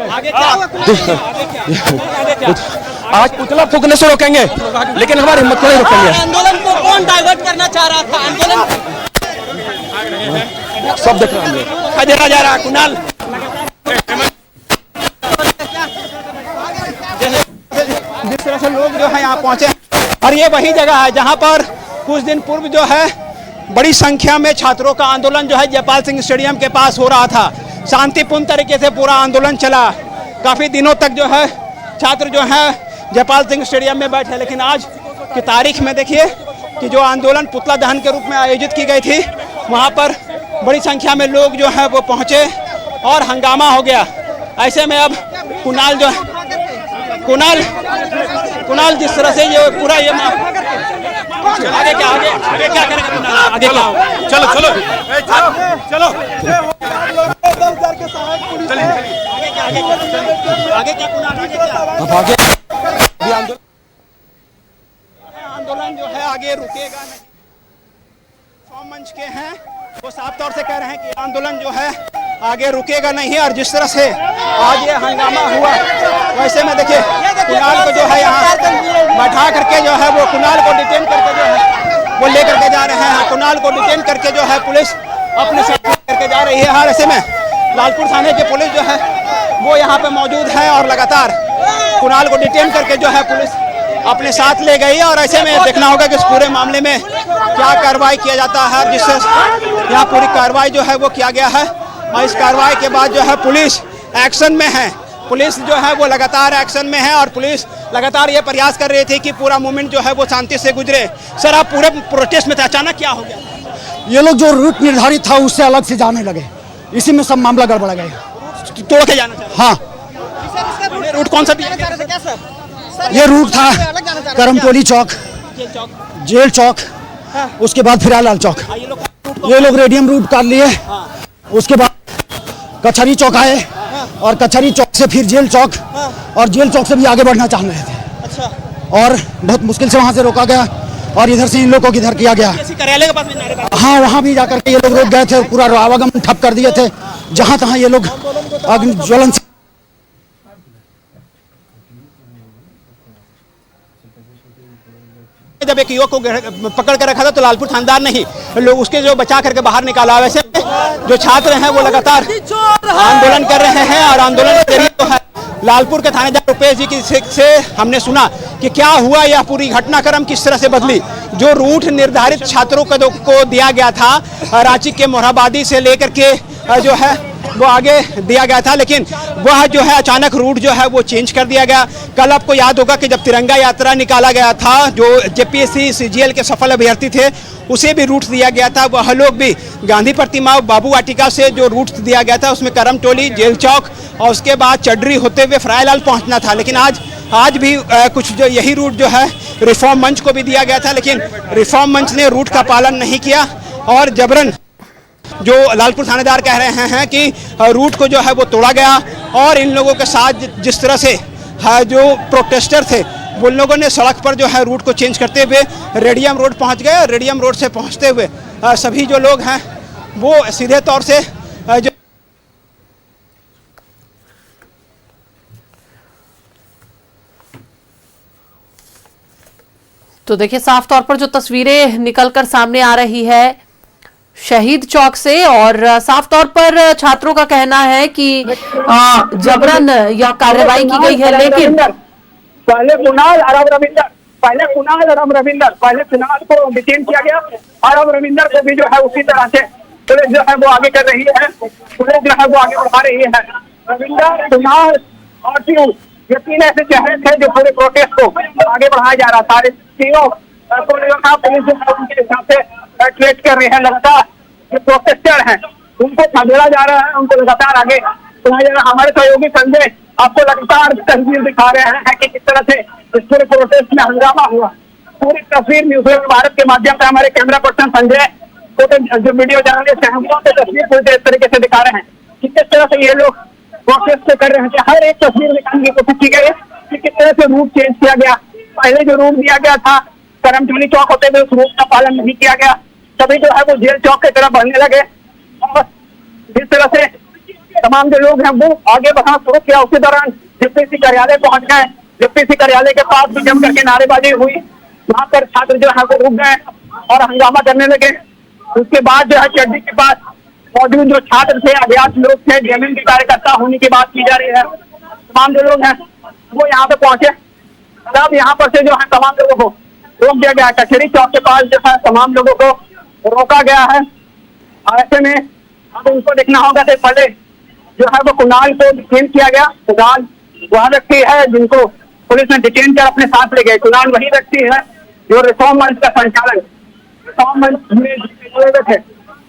आगे क्या आज पुतला फूकने से रोकेंगे, लेकिन हमारी हिम्मत को नहीं रोकेंगे। आंदोलन को कौन डाइवर्ट करना चाह रहा था? आंदोलन सब देख रहे हैं, देखा जा रहा है। कुणाल जिस तरह से लोग जो है यहाँ पहुंचे और ये वही जगह है जहाँ पर कुछ दिन पूर्व जो है बड़ी संख्या में छात्रों का आंदोलन जो है जयपाल सिंह स्टेडियम के पास हो रहा था। शांतिपूर्ण तरीके से पूरा आंदोलन चला, काफी दिनों तक जो है छात्र जो है जयपाल सिंह स्टेडियम में बैठे। लेकिन आज की तारीख में देखिए कि जो आंदोलन पुतला दहन के रूप में आयोजित की गई थी वहां पर बड़ी संख्या में लोग जो है वो पहुंचे और हंगामा हो गया। ऐसे में अब कुणाल जो कुणाल जिस तरह से ये पूरा ये आगे क्या करेगा कुणाल? आगे क्या? चलो आगे क्या कुणाल? आगे क्या आंदोलन जो है आगे रुकेगा नहीं। रिफॉर्म मंच के हैं वो साफ तौर से कह रहे हैं कि आंदोलन जो है आगे रुकेगा नहीं। और जिस तरह से आज ये हंगामा हुआ वैसे में देखिए कुणाल को जो है यहाँ बैठा करके जो है वो कुणाल को डिटेन करके जो है वो लेकर के जा रहे हैं। कुणाल को डिटेन करके जो है पुलिस अपने साथ करके जा रही है। और ऐसे में लालपुर थाने की पुलिस जो है वो यहाँ पे मौजूद है और लगातार कुणाल को डिटेन करके जो है पुलिस अपने साथ ले गई है। और ऐसे में देखना होगा कि इस पूरे मामले में क्या कार्रवाई किया जाता है, जिससे यहाँ पूरी कार्रवाई जो है वो किया गया है। और इस कार्रवाई के बाद जो है पुलिस एक्शन में है, पुलिस जो है वो लगातार एक्शन में है और पुलिस लगातार ये प्रयास कर रही थी कि पूरा मूवमेंट जो है वो शांति से गुजरे। सर, आप पूरे प्रोटेस्ट में थे, अचानक क्या हो गया? ये लोग जो रूट निर्धारित था उससे अलग से जाने लगे, इसी में सब मामला गड़बड़ा गया। तोड़ के जाना चाह रहे हाँ रूट कौन सा दिया गया? ये रूट था करमटोली चौक, जेल चौक, उसके बाद फिरालाल चौक। ये लोग रेडियम रूट काट लिए, उसके बाद कचहरी चौक आए और कचहरी चौक से फिर जेल चौक और जेल चौक से भी आगे बढ़ना चाह रहे थे और बहुत मुश्किल से वहां से रोका गया और इधर से इन लोगों को इधर किया गया। कार्यालय के पास भी नारेबाजी। हाँ वहां भी जाकर के ये लोग रोक गए थे, पूरा आवागमन ठप कर दिए थे। जहां तहां ये लोग ज्वलन जब एक युवक को पकड़ कर रखा था तो लालपुर थानेदार ने ही लोग उसके जो बचा करके बाहर निकाला। वैसे जो छात्र हैं वो लगातार आंदोलन कर रहे हैं और आंदोलन के जरिए तो है लालपुर के थानेदार रुपेश जी की से हमने सुना कि क्या हुआ, यह पूरी घटनाक्रम किस तरह से बदली। जो रूट निर्धारित छात्रों को दिया गया था रांची के मोरहाबादी से लेकर के जो है वो आगे दिया गया था, लेकिन वह जो है अचानक रूट जो है वो चेंज कर दिया गया। कल आपको याद होगा कि जब तिरंगा यात्रा निकाला गया था, जो जेपीएससी सीजीएल के सफल अभ्यर्थी थे उसे भी रूट दिया गया था। वह लोग भी गांधी प्रतिमा बाबू वाटिका से जो रूट दिया गया था उसमें करमटोली, जेल चौक और उसके बाद चड्री होते हुए फ्राईलाल पहुंचना था। लेकिन आज भी कुछ जो यही रूट जो है रिफॉर्म मंच को भी दिया गया था, लेकिन रिफॉर्म मंच ने रूट का पालन नहीं किया और जबरन जो लालपुर थानेदार कह रहे हैं कि रूट को जो है वो तोड़ा गया और इन लोगों के साथ जिस तरह से जो प्रोटेस्टर थे वो लोगों ने सड़क पर जो है रूट को चेंज करते हुए रेडियम रोड पहुंच गए। रेडियम रोड से पहुंचते हुए सभी जो लोग हैं वो सीधे तौर से जो तो देखिए साफ तौर पर जो तस्वीरें निकलकर सामने आ रही है शहीद चौक से और साफ तौर पर छात्रों का कहना है कि जबरन यह कार्रवाई की गई है। लेकिन पहले कुणाल को डिटेन किया गया। आरव रविंदर को भी जो है उसी तरह से पुलिस जो है वो आगे कर रही है, पुलिस जो है वो आगे बढ़ा रही है। रविंदर, कुणाल और पीयूष ये तीन ऐसे चेहरे थे जो पूरे प्रोटेस्ट को आगे बढ़ाया जा रहा था। तीनों को पुलिस जो है उनके हिसाब से ट्रेट कर रही है। लगातार जो प्रोटेस्टर हैं उनको खदेड़ा जा रहा है, उनको लगातार आगे बढ़ाया जा रहा है। हमारे सहयोगी संजय आपको लगातार तस्वीर दिखा रहे हैं कि किस तरह से इस पूरे प्रोटेस्ट में हंगामा हुआ। पूरी तस्वीर न्यूज़ भारत के माध्यम से हमारे कैमरा पर्सन संजय जो वीडियो जर्नलिस्ट हैं वो तस्वीर पूरी तरीके से दिखा रहे हैं कि किस तरह से ये लोग प्रोटेस्ट कर रहे हैं। हर एक तस्वीर दिखाने की कोशिश की गई है कि किस तरह से रूट चेंज किया गया। पहले जो रूट दिया गया था करमटोली चौक होते हुए उस रूट का पालन नहीं किया गया, तभी जो है वो जेल चौक की तरफ बढ़ने लगे और जिस तरह से तमाम जो लोग हैं वो आगे बढ़ना शुरू किया। उसी दौरान जेपीएससी कार्यालय पहुंच गए। जेपीएससी कार्यालय के पास भी जम करके नारेबाजी हुई, वहां पर छात्र जो है वो रुक गए और हंगामा करने लगे। उसके बाद जो है चड्डी के पास मौजूद जो छात्र थे, अज्ञात लोग थे, जेएमएम के कार्यकर्ता होने की बात की जा रही है, तमाम जो लोग हैं वो यहाँ पे पहुंचे। तब यहाँ पर से जो है तमाम लोगों को रोक दिया गया। कचहरी चौक के पास जो है तमाम लोगों को रोका गया है। ऐसे में अब उनको देखना होगा कि पहले जो है वो कुणाल को डिटेन किया गया। कुणाल वह व्यक्ति है जिनको पुलिस ने डिटेन कर अपने साथ ले गए। कुणाल वही व्यक्ति है जो रिफॉर्म मंच का संचालन रिफॉर्म मंच में जुड़े हुए थे।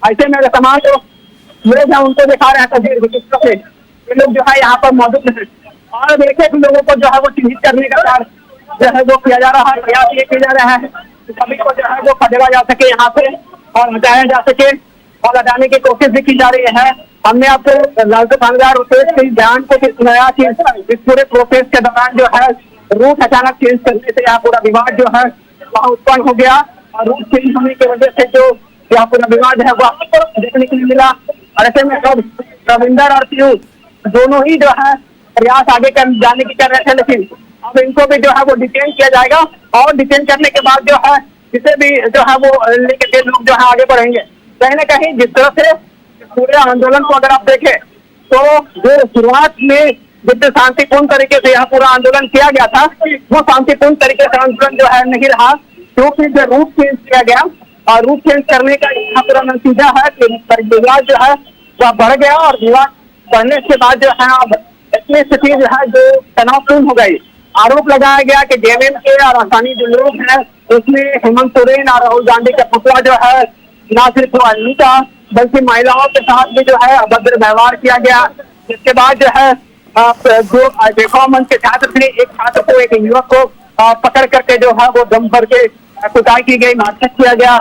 ऐसे में तमाम जो लोग हैं उनको दिखा रहे हैं तस्वीर किस तरह से ये लोग जो है यहाँ पर मौजूद हैं और देखे लोगों को जो है वो चिन्हित करने का कार्य जो है वो किया जा रहा है, प्रयास ये किया जा रहा है सभी को जो है वो खदेड़ा जा सके यहाँ से और हटाया जा सके और हटाने की कोशिश भी की जा रही है। हमने आपको लालपुर थानेदार रुपेश के बयान को सुनाया कि इस पूरे प्रोसेस के दौरान जो है रूट अचानक चेंज करने से यहाँ पूरा विवाद जो है वहाँ उत्पन्न हो गया और रूट चेंज होने की वजह से जो यहाँ पूरा विवाद है वह देखने के लिए मिला। और ऐसे में अब रविंदर और पीयूष दोनों ही जो है प्रयास आगे जाने की कर रहे थे, लेकिन अब इनको भी जो है वो डिटेन किया जाएगा और डिटेन करने के बाद जो है इसे भी जो है वो लेकर के लोग जो है आगे बढ़ेंगे। कहीं ना कहीं जिस तरह से पूरे आंदोलन को अगर आप देखें तो जो शुरुआत में जितने शांतिपूर्ण तरीके से यहाँ पूरा आंदोलन किया गया था वो शांतिपूर्ण तरीके से आंदोलन जो है नहीं रहा, क्योंकि जो रूट चेंज किया गया और रूट चेंज करने का यहाँ पूरा नतीजा है कि विवाद जो है वह बढ़ गया और विवाद बढ़ने के बाद जो है अब इतनी स्थिति जो है जो तनावपूर्ण हो गई। आरोप लगाया गया कि जेएमएम के और स्थानीय जो लोग हैं उसमें हेमंत सोरेन और राहुल गांधी का पुतला जो है न सिर्फ नेता बल्कि महिलाओं के साथ भी जो है अभद्र व्यवहार किया गया। जिसके बाद जो है जो रिफॉर्म मंच के छात्र थे, एक छात्र को, एक युवक को पकड़ करके जो है वो दम भर के कुटाई की गई, मारपीट किया गया।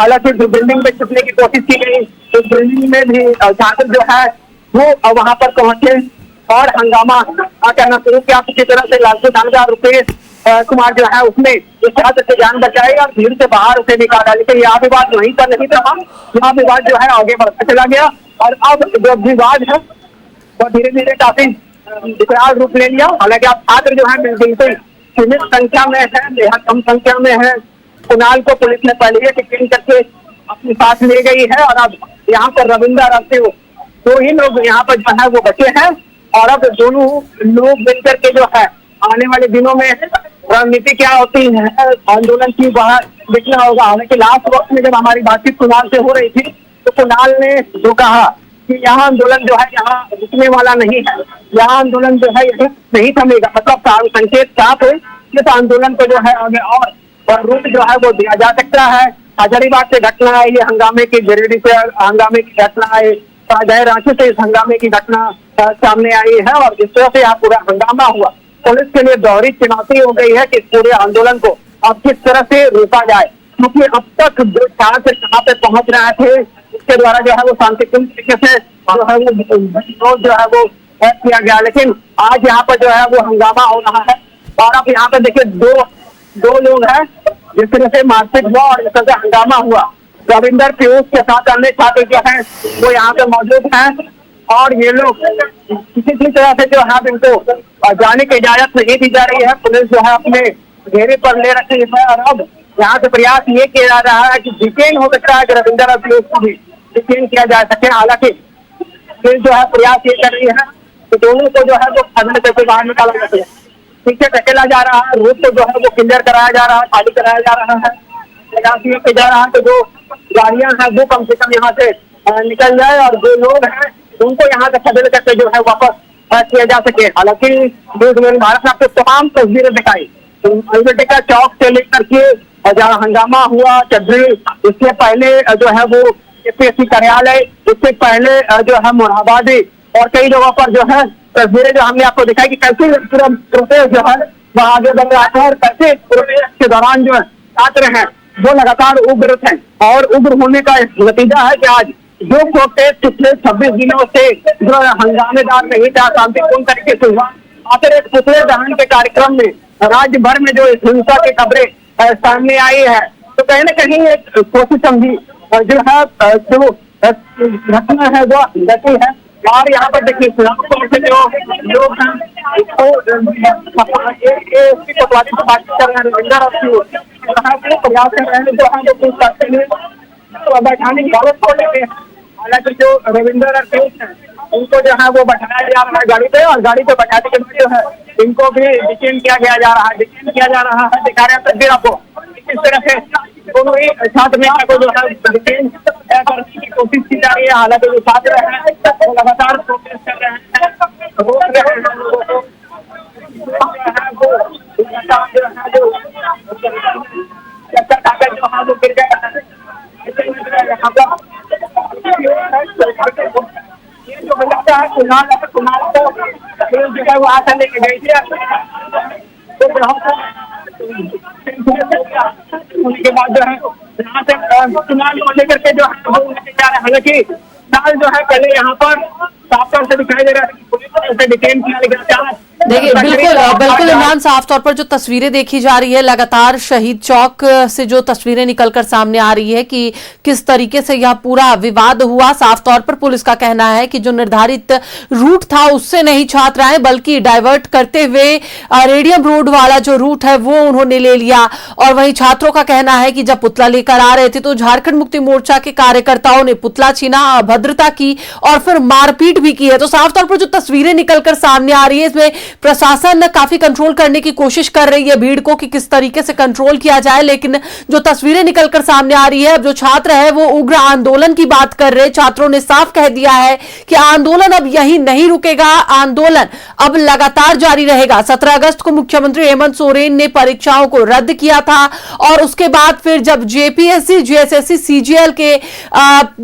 हालांकि बिल्डिंग में छुपने की कोशिश की गई, तो बिल्डिंग में भी छात्र जो है वो वहां पर पहुंचे और हंगामा करना शुरू किया। किसी तरह से लालपुर थानेदार रुपेश कुमार जो है उसने इस छात्र से जान बचाई और भीड़ से बाहर उसे निकाला। लेकिन यह विवाद वहीं पर नहीं था, यह विवाद जो है आगे बढ़ता चला गया और अब जो विवाद है वो धीरे धीरे काफी विकराल रूप ले लिया। हालांकि अब छात्र जो है बिल्कुल सीमित संख्या में है, बेहद कम संख्या में है। कुणाल को पुलिस ने पहले ही डिटेन करके अपने साथ ले गई है और अब यहाँ पर रविंदर और शिव दो ही लोग यहाँ पर जो है वो बचे हैं और अब दोनों लोग मिलकर के जो है आने वाले दिनों में रणनीति क्या होती है आंदोलन की वह देखना होगा। हालांकि लास्ट वक्त में जब हमारी बातचीत कुणाल से हो रही थी तो कुणाल ने जो कहा कि यहाँ आंदोलन जो है यहाँ रुकने वाला नहीं है, यहाँ आंदोलन जो है यही नहीं थमेगा। मतलब संकेत साफ है कि तो आंदोलन को जो है आगे और रूप जो है वो दिया जा सकता है। हजारीबाग से घटना है, ये हंगामे की, गिरिडीह से हंगामे की घटना है, शाहजहां रांची से इस हंगामे की घटना सामने आई है और जिस तरह से यहाँ पूरा हंगामा हुआ, पुलिस के लिए दोहरी चुनौती हो गई है कि पूरे आंदोलन को अब किस तरह से रोका जाए। क्योंकि अब तक जो छात्र कहाँ पे पहुंच रहे थे उसके द्वारा जो है वो शांतिपूर्ण तरीके से जो है वो किया गया, लेकिन आज यहाँ पर जो है वो हंगामा हो रहा है। और अब यहाँ पे देखिए दो लोग हैं जिस तरह से मारपीट हुआ और जिस तरह से हंगामा हुआ। रविंदर, पीयूष के साथ अन्य छात्र जो है वो यहाँ पे मौजूद हैं और ये लोग किसी भी तरह से जो है इनको जाने की इजाजत नहीं दी जा रही है। पुलिस जो है अपने घेरे पर ले रखी है और अब यहाँ से प्रयास ये किया जा रहा है कि डिटेन हो सकता है कि रविंदर और पीयूष को भी डिटेन किया जा सके। हालांकि पुलिस जो है प्रयास ये कर रही है कि दोनों को जो है वो खदेड़ करके बाहर निकाला जा सके। पीछे धकेला जा रहा है, रूट को जो है वो क्लियर कराया जा रहा है, खाली कराया जा रहा है, प्रयास ये किया जा रहा है कि जो गाड़ियां हैं वो कम से कम यहाँ से निकल जाए और जो लोग हैं उनको यहाँ से खदेड़ करके जो है वापस किया जा सके। हालांकि भारत ने आपको तमाम तस्वीरें दिखाई अल्बर्टा चौक से लेकर के जहाँ हंगामा हुआ चढ़ी, इससे पहले जो है वो APSC कार्यालय, इससे पहले जो है मुरादाबादी और कई जगहों पर जो है तस्वीरें जो हमने आपको दिखाई कि कैसे पूरा प्रोसेस जो है वह आगे बढ़ रहा है और कैसे प्रोसेस के दौरान जो छात्र हैं वो लगातार उग्र थे और उग्र होने का नतीजा है कि आज जो प्रोटेस्ट पिछले 26 दिनों से जो हंगामेदार नहीं था, शांतिपूर्ण तरीके से हुआ, आखिर एक पुतले दहन के कार्यक्रम में राज्य भर में जो हिंसा की खबरें सामने आई है तो कहीं न कहीं एक कोशिश समझी जो है जो घटना है वो गति है। और यहाँ पर देखिए से जो लोग हैं कोतवाली से बातचीत कर रहे हैं, रविंदर और प्रयास कर रहे हैं जो है वो करते हुए बैठाने की हालत को लेते हैं। हालांकि जो रविंदर और पीयूष हैं उनको जो है वो बैठाया जा रहा है गाड़ी पे और गाड़ी पे बैठाने के बाद जो है इनको भी डिटेन किया जा रहा है दिखा रहे हैं तस्वीर आपको। इस तरह से दोनों ही छात्र नेता को जो है डिटेन करने की कोशिश की जा रही है। हालांकि जो छात्र हैं वो लगातार प्रोटेस्ट कर रहे हैं, रोक रहे हैं लोगों को, जो है वो गिर गया है। यहाँ पर ये जो बच्चा है कुणाल को जो है वो आशा लेके गई थी के बाद जो है यहाँ से कुणाल को लेकर के जो है वो जा रहे हैं। हालांकि कुणाल जो है पहले यहाँ पर साफ तौर से दिखाई दे रहा है पुलिस से डिटेन किया गया। देखिए बिल्कुल इमरान, साफ तौर पर जो तस्वीरें देखी जा रही है लगातार शहीद चौक से जो तस्वीरें निकलकर सामने आ रही है कि किस तरीके से यह पूरा विवाद हुआ। साफ तौर पर पुलिस का कहना है कि जो निर्धारित रूट था उससे नहीं छात्र आए बल्कि डाइवर्ट करते हुए रेडियम रोड वाला जो रूट है वो उन्होंने ले लिया। और वहीं छात्रों का कहना है कि जब पुतला लेकर आ रहे थे तो झारखंड मुक्ति मोर्चा के कार्यकर्ताओं ने पुतला छीना, अभद्रता की और फिर मारपीट भी की है। तो साफ तौर पर जो तस्वीरें निकलकर सामने आ रही है इसमें प्रशासन काफी कंट्रोल करने की कोशिश कर रही है भीड़ को कि किस तरीके से कंट्रोल किया जाए, लेकिन जो तस्वीरें निकलकर सामने आ रही है, अब जो छात्र है वो उग्र आंदोलन की बात कर रहे। छात्रों ने साफ कह दिया है कि आंदोलन अब यहीं नहीं रुकेगा, आंदोलन अब लगातार जारी रहेगा। 17 अगस्त को मुख्यमंत्री हेमंत सोरेन ने परीक्षाओं को रद्द किया था और उसके बाद फिर जब जेपीएससी, जेएसएससी, सीजीएल के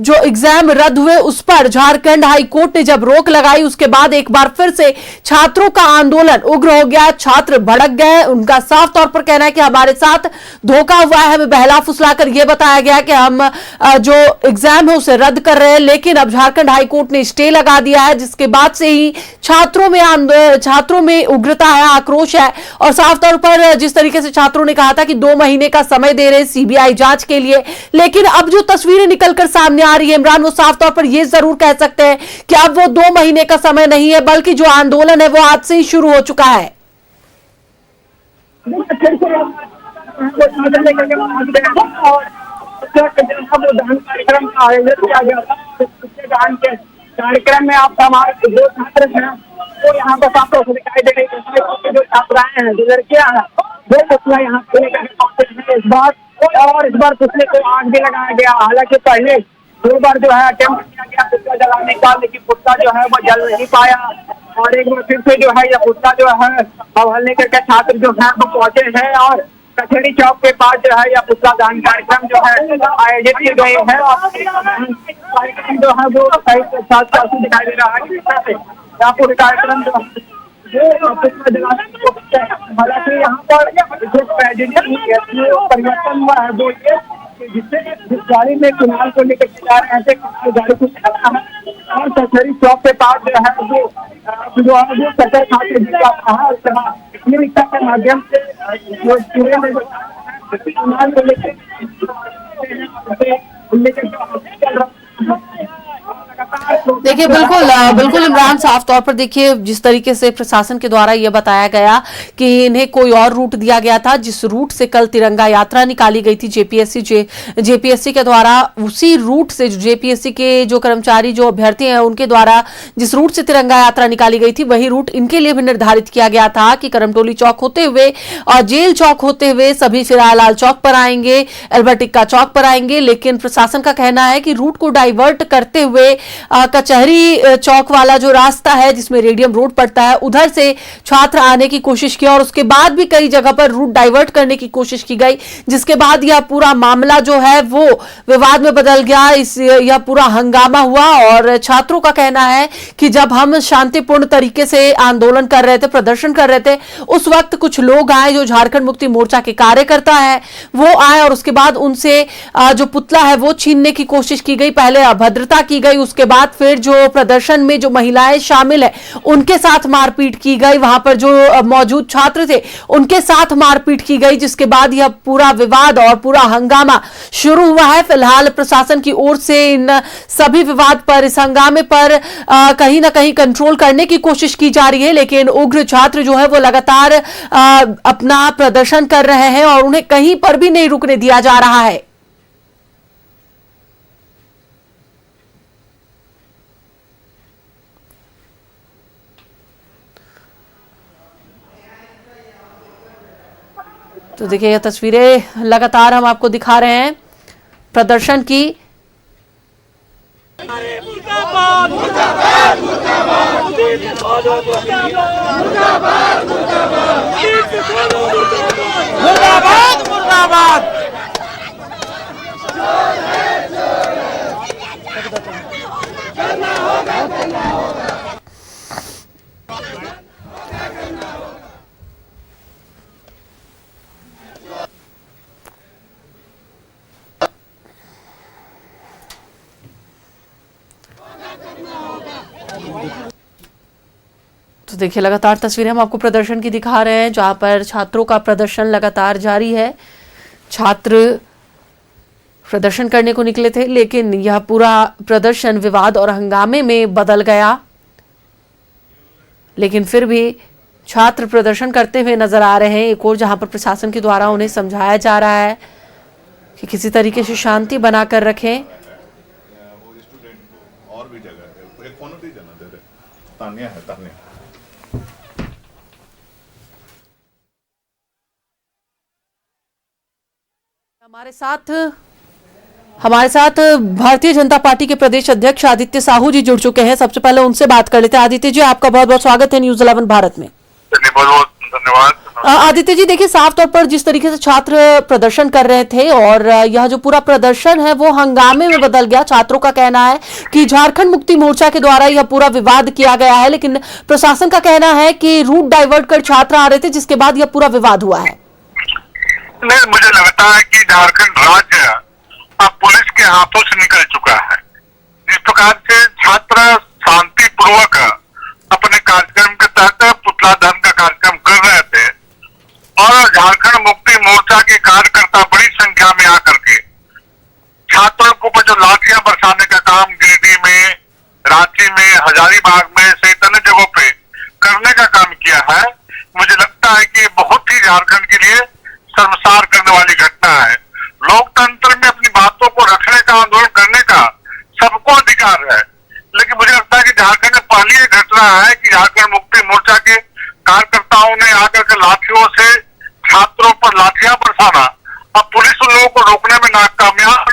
जो एग्जाम रद्द हुए उस पर झारखंड हाई कोर्ट ने जब रोक लगाई, उसके बाद एक बार फिर से छात्रों का आंदोलन उग्र हो गया। छात्र भड़क गए। उनका साफ तौर पर कहना है कि हमारे साथ धोखा हुआ है, हमें बहला फुसलाकर यह बताया गया कि हम जो एग्जाम है उसे रद्द कर रहे हैं, लेकिन अब झारखंड हाई कोर्ट ने स्टे लगा दिया है, जिसके बाद से ही छात्रों में उग्रता है, आक्रोश है। और साफ तौर पर जिस तरीके से छात्रों ने कहा था कि 2 महीने का समय दे रहे सीबीआई जांच के लिए, लेकिन अब जो तस्वीरें निकलकर सामने आ रही है इमरान, वो साफ तौर पर यह जरूर कह सकते हैं कि अब वो 2 महीने का समय नहीं है, बल्कि जो आंदोलन है वो आज से ही शुरू हो चुका है। कार्यक्रम का आयोजन किया गया था। कार्यक्रम में आप हमारे जो छात्र हैं वो यहाँ पर आपको दिखाई दे रही है। जो छात्राएं हैं, जो लड़कियां हैं, वो पुतला यहाँ पे लेकर पहुंचे हैं इस बार, और इस बार पुतले को आग भी लगाया गया। हालांकि पहले 2 बार जो है अटेम्प्ट किया गया पुतला जलाने का, लेकिन पुतला जो है वो जल नहीं पाया। और एक बार फिर से जो है यह पुतला जो है हवा लेकर के छात्र जो है वो पहुंचे हैं और कचहरी चौक के पास जो है यह पुतला दहन कार्यक्रम जो है आयोजित किए गए हैं। और कार्यक्रम जो है वो साथ दिखाई दे रहा है। यहाँ पूरे कार्यक्रम जो हालांकि यहाँ पर जो परिवर्तन हुआ है वो ये जिससे जिस गाड़ी में कुनाल को लेकर जा रहे हैं गाड़ी को चलाना है और कचहरी चौक के पास जो है वो कचहरी खाते रिक्शा के माध्यम से कुनाल को लेकर चल रहा। देखिए बिल्कुल इमरान, साफ तौर पर देखिए जिस तरीके से प्रशासन के द्वारा यह बताया गया कि इन्हें कोई और रूट दिया गया था, जिस रूट से कल तिरंगा यात्रा निकाली गई थी जेपीएससी के द्वारा, उसी रूट से जेपीएससी के जो कर्मचारी, जो अभ्यर्थी हैं, उनके द्वारा जिस रूट से तिरंगा यात्रा निकाली गई थी वही रूट इनके लिए भी निर्धारित किया गया था कि करमटोली चौक होते हुए और जेल चौक होते हुए सभी फिरालाल चौक पर आएंगे, अल्बर्ट एक्का चौक पर आएंगे। लेकिन प्रशासन का कहना है कि रूट को डाइवर्ट करते हुए कचहरी चौक वाला जो रास्ता है जिसमें रेडियम रोड पड़ता है, उधर से छात्र आने की कोशिश की और उसके बाद भी कई जगह पर रूट डाइवर्ट करने की कोशिश की गई, जिसके बाद यह पूरा मामला जो है वो विवाद में बदल गया। यह पूरा हंगामा हुआ और छात्रों का कहना है कि जब हम शांतिपूर्ण तरीके से आंदोलन कर रहे थे, प्रदर्शन कर रहे थे, उस वक्त कुछ लोग आए जो झारखंड मुक्ति मोर्चा के कार्यकर्ता है, वो आए और उसके बाद उनसे जो पुतला है वो छीनने की कोशिश की गई। पहले अभद्रता की गई, उसके बाद फिर जो प्रदर्शन में जो महिलाएं शामिल है उनके साथ मारपीट की गई, वहां पर जो मौजूद छात्र थे उनके साथ मारपीट की गई, जिसके बाद यह पूरा विवाद और पूरा हंगामा शुरू हुआ है। फिलहाल प्रशासन की ओर से इन सभी विवाद पर, इस हंगामे पर कहीं ना कहीं कंट्रोल करने की कोशिश की जा रही है, लेकिन उग्र छात्र जो है वो लगातार अपना प्रदर्शन कर रहे हैं और उन्हें कहीं पर भी नहीं रुकने दिया जा रहा है। तो देखिए यह तस्वीरें लगातार हम आपको दिखा रहे हैं प्रदर्शन की। तो देखिए लगातार तस्वीरें हम आपको प्रदर्शन की दिखा रहे हैं, जहां पर छात्रों का प्रदर्शन लगातार जारी है। छात्र प्रदर्शन करने को निकले थे, लेकिन यह पूरा प्रदर्शन विवाद और हंगामे में बदल गया। लेकिन फिर भी छात्र प्रदर्शन करते हुए नजर आ रहे हैं, एक और जहां पर प्रशासन के द्वारा उन्हें समझाया जा रहा है कि किसी तरीके से शांति बनाकर रखें। और भी जगह है, एक फोन दे देना, दे दे तानिया है, तानिया हमारे साथ भारतीय जनता पार्टी के प्रदेश अध्यक्ष आदित्य साहू जी जुड़ चुके हैं। सबसे पहले उनसे बात कर लेते हैं। आदित्य जी, आपका बहुत बहुत स्वागत है न्यूज़ 11 भारत में। बहुत बहुत धन्यवाद। आदित्य जी, देखिए, साफ तौर पर जिस तरीके से छात्र प्रदर्शन कर रहे थे और यह जो पूरा प्रदर्शन है वो हंगामे में बदल गया। छात्रों का कहना है कि झारखंड मुक्ति मोर्चा के द्वारा यह पूरा विवाद किया गया है, लेकिन प्रशासन का कहना है कि रूट डाइवर्ट कर छात्र आ रहे थे, जिसके बाद यह पूरा विवाद हुआ है। नहीं, मुझे लगता है कि झारखंड राज्य अब पुलिस के हाथों से निकल चुका है। जिस प्रकार से छात्र शांतिपूर्वक अपने कार्यक्रम के तहत पुतला दहन का कार्यक्रम कर रहे थे और झारखंड मुक्ति मोर्चा के कार्यकर्ता बड़ी संख्या में आकर के छात्रों के ऊपर जो लाठियां बरसाने का काम गिरिडीह में, रांची में, हजारीबाग में सहित अन्य जगहों पे करने का काम किया है, मुझे लगता है कि बहुत ही झारखंड के लिए शर्मसार करने वाली घटना है। लोकतंत्र में अपनी बातों को रखने का, आंदोलन करने का सबको अधिकार है, लेकिन मुझे लगता है कि झारखंड में पहली एक घटना है कि झारखंड मुक्ति मोर्चा के कार्यकर्ताओं ने आकर के लाठियों से छात्रों पर लाठियां बरसाना। अब पुलिस उन लोगों को रोकने में नाकामयाब,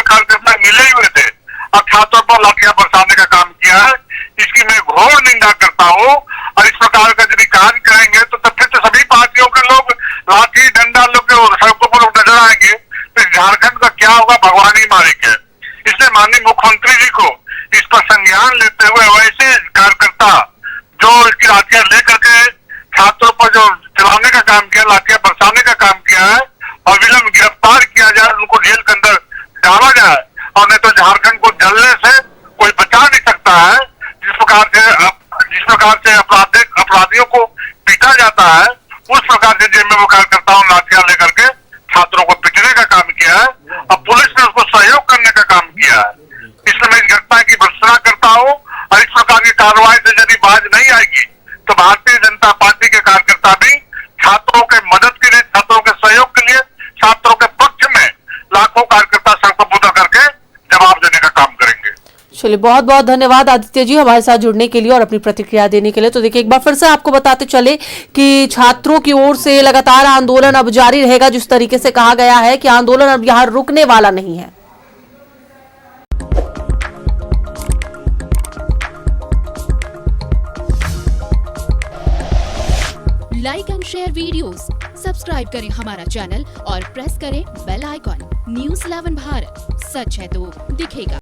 कार्यकर्ता मिले हुए थे और छात्रों पर लाठियां बरसाने का काम किया है। इसकी मैं घोर निंदा करता हूँ और इस प्रकार का यदि कार्य करेंगे तो तब फिर तो सभी पार्टियों के लोग लाठी डंडा लोग सड़कों पर नजर आएंगे, तो झारखंड का क्या होगा भगवान ही मालिक है। इसलिए माननीय मुख्यमंत्री जी को इस पर संज्ञान लेते हुए वैसे कार्यकर्ता जो इसकी लाठियां लेकर के छात्रों पर जो चलाने का काम किया, लाठियां बरसाने का काम किया है, और विलंब गिरफ्तार किया जाए, उनको जेल के अंदर डाला जाए, और नहीं तो झारखंड को जलने से कोई बचा नहीं सकता है। जिस प्रकार से अपराधियों को पीटा जाता है, उस प्रकार से जेल में वो कार्यकर्ताओं ने लाठियां लेकर के छात्रों को पीटने का काम किया है और पुलिस ने उसको सहयोग करने का काम किया है। इसलिए मैं इस घटना की भर्त्सना करता हूँ और इस प्रकार की कार्रवाई से यदि बाज नहीं आएगी तो भारतीय जनता पार्टी के कार्यकर्ता भी छात्रों के मदद के लिए, छात्रों के सहयोग के लिए, छात्रों के पक्ष में लाखों कार्यकर्ता सड़कों पर उतर करके जवाब देने का काम करेंगे। चलिए, बहुत बहुत धन्यवाद आदित्य जी हमारे साथ जुड़ने के लिए और अपनी प्रतिक्रिया देने के लिए। तो देखिए, एक बार फिर से आपको बताते चले कि छात्रों की ओर से लगातार आंदोलन अब जारी रहेगा। जिस तरीके से कहा गया है कि आंदोलन अब यहाँ रुकने वाला नहीं है। Like and share videos, subscribe करें हमारा चैनल और प्रेस करें बेल आइकॉन। न्यूज़ 11 भारत, सच है तो दिखेगा।